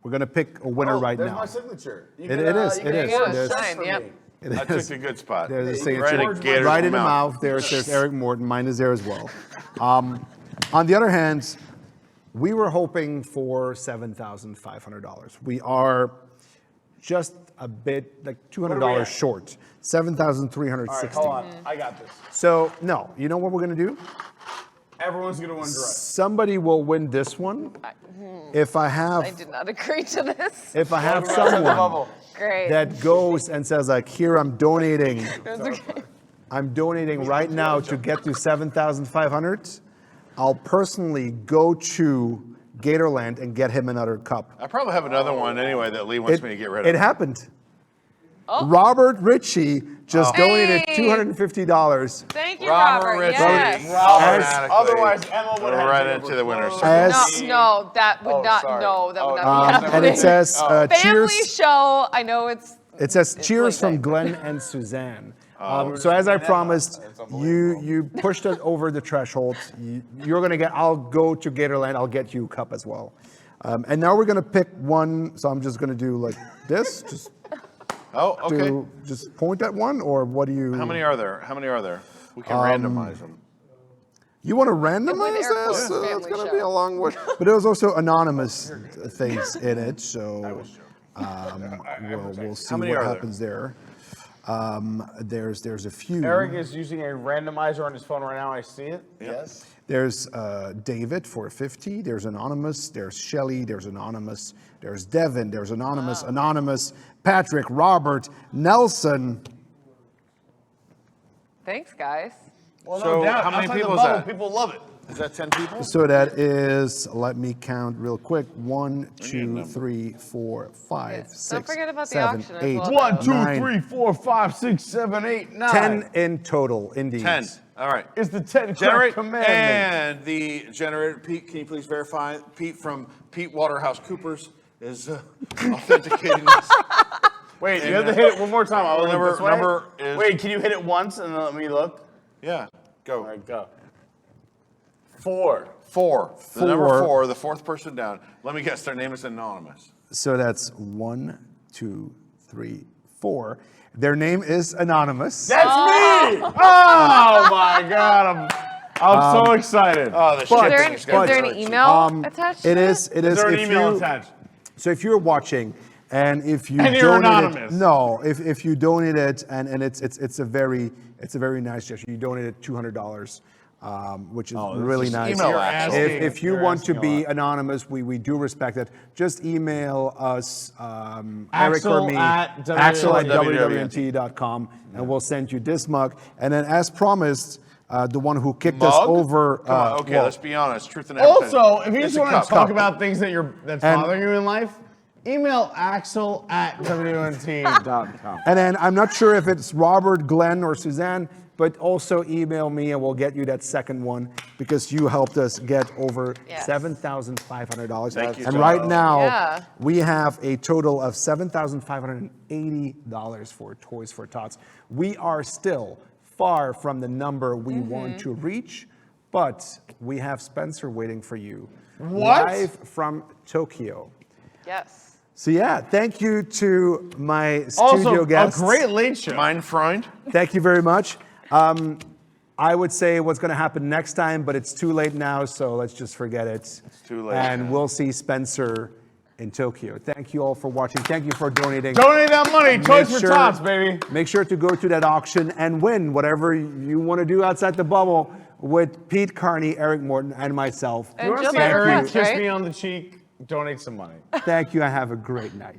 we're gonna pick a winner right there's now. my signature. You It can, is, you it can is. forge There's- checks Sign, for yep. me. It I is. took a good spot. There's a Right signature in Gator's right in the mouth. mouth. There's Eric Morton. Mine is there as well. On the other hand, we were hoping for $7,500. We are just a bit like $200 at? short. All right, $7,360. hold on. I got this. So no, you know what we're gonna do? Everyone's gonna win direct. Somebody will win this one. If I I have did not agree to this. if I have Outside the someone bubble. Great. that goes and says like, here I'm donating. That's okay. I'm donating right now to get to 7,500. I'll personally go to Gatorland and get him another cup. I probably have another one anyway that Lee wants me to get rid of. It happened. Robert Ritchie just donated Hey. $250 Thank you, Robert Robert. Ritchie. Yes. Automatically. Otherwise, Emma would have right had into the winner's circle. as No, that would not. sorry. No, that would Oh, not be and happening. it says Family cheers. show. I know it's It says cheers from Glenn and Suzanne. So as I promised, you pushed us over the threshold. You're gonna get. I'll go to Gatorland. I'll get you a cup as well. And now we're gonna pick one. So I'm just gonna do like this. Just just point at one, or what do you? How many are there? We can randomize them. You want to randomize this? It's going to be a long way. But there's also anonymous things in it, so we'll see what happens there. There's a few. Eric is using a randomizer on his phone right now. I see it. Yes. There's David for 50. There's anonymous. There's Shelly. There's anonymous. There's Devin. There's anonymous. Anonymous. Patrick. Robert. Nelson. Thanks, guys. Well, So no doubt. how many Outside people the is bubble, that? People love it. Is that 10 people? So that is, let me count real quick. 1, 2, 3, 4, 5, 6, Don't forget about the 7, auction as 8, well. 1, 2, 9, 3, 4, 5, 6, 7, 8, 9. 10 in total, indeed. 10. All right. Is the 10 Generate commandment. and the generator, Pete. Can you please verify? Pete from Pete Waterhouse Coopers is authenticating this. Wait, you have to hit it one more time. I'll look this way. Number is. Wait, can you hit it once and then let me look? Yeah. Go. All right, go. 4. 4. The number 4. 4. The fourth person down. Let me guess. Their name is anonymous. So that's 1, 2, 3, 4. Their name is anonymous. That's me! Oh my God, I'm so excited. Oh, the Is shit there, thing an, is is gonna there be an really email attached to It is. It is. Is there an if email you- attached? So if you're watching, and if you And you're donated, anonymous. no, if you donated, and it's a very nice gesture. You donated $200, which is really nice. email Axel. If you You're want to asking a be lot. anonymous, we do respect that. Just email us, Eric Axel or me, at Axel at WDWNT. WDWNT.com, and we'll send you this mug. And then, as promised, the one who kicked us Mug? over. Come on, okay, well, let's be honest. Truth and advertising. Also, if you It's just a want cup. to talk about things that's And- bothering you in life, email Axel at WNT.com. And then I'm not sure if it's Robert, Glenn, or Suzanne, but also email me and we'll get you that second one because you helped us get over Yes. $7,500. Thank you And so right much. now, Yeah. we have a total of $7,580 for Toys for Tots. We are still far from the number we want to reach, but we have Spencer waiting for you. What? Live from Tokyo. Yes. So yeah, thank you to my studio Also, guests. a great late show. Mein Freund. Thank you very much. I would say what's going to happen next time, but it's too late now, so let's just forget it. It's too late. And we'll see Spencer in Tokyo. Thank you all for watching. Thank you for donating. Donate that money. Toys for sure- Tots, baby. Make sure to go to that auction and win whatever you want to do outside the bubble with Pete Carney, Eric Morton, and myself. And You want to Jill see Better Eric Press, kiss right? me on the cheek? Donate some money. Thank you and have a great night.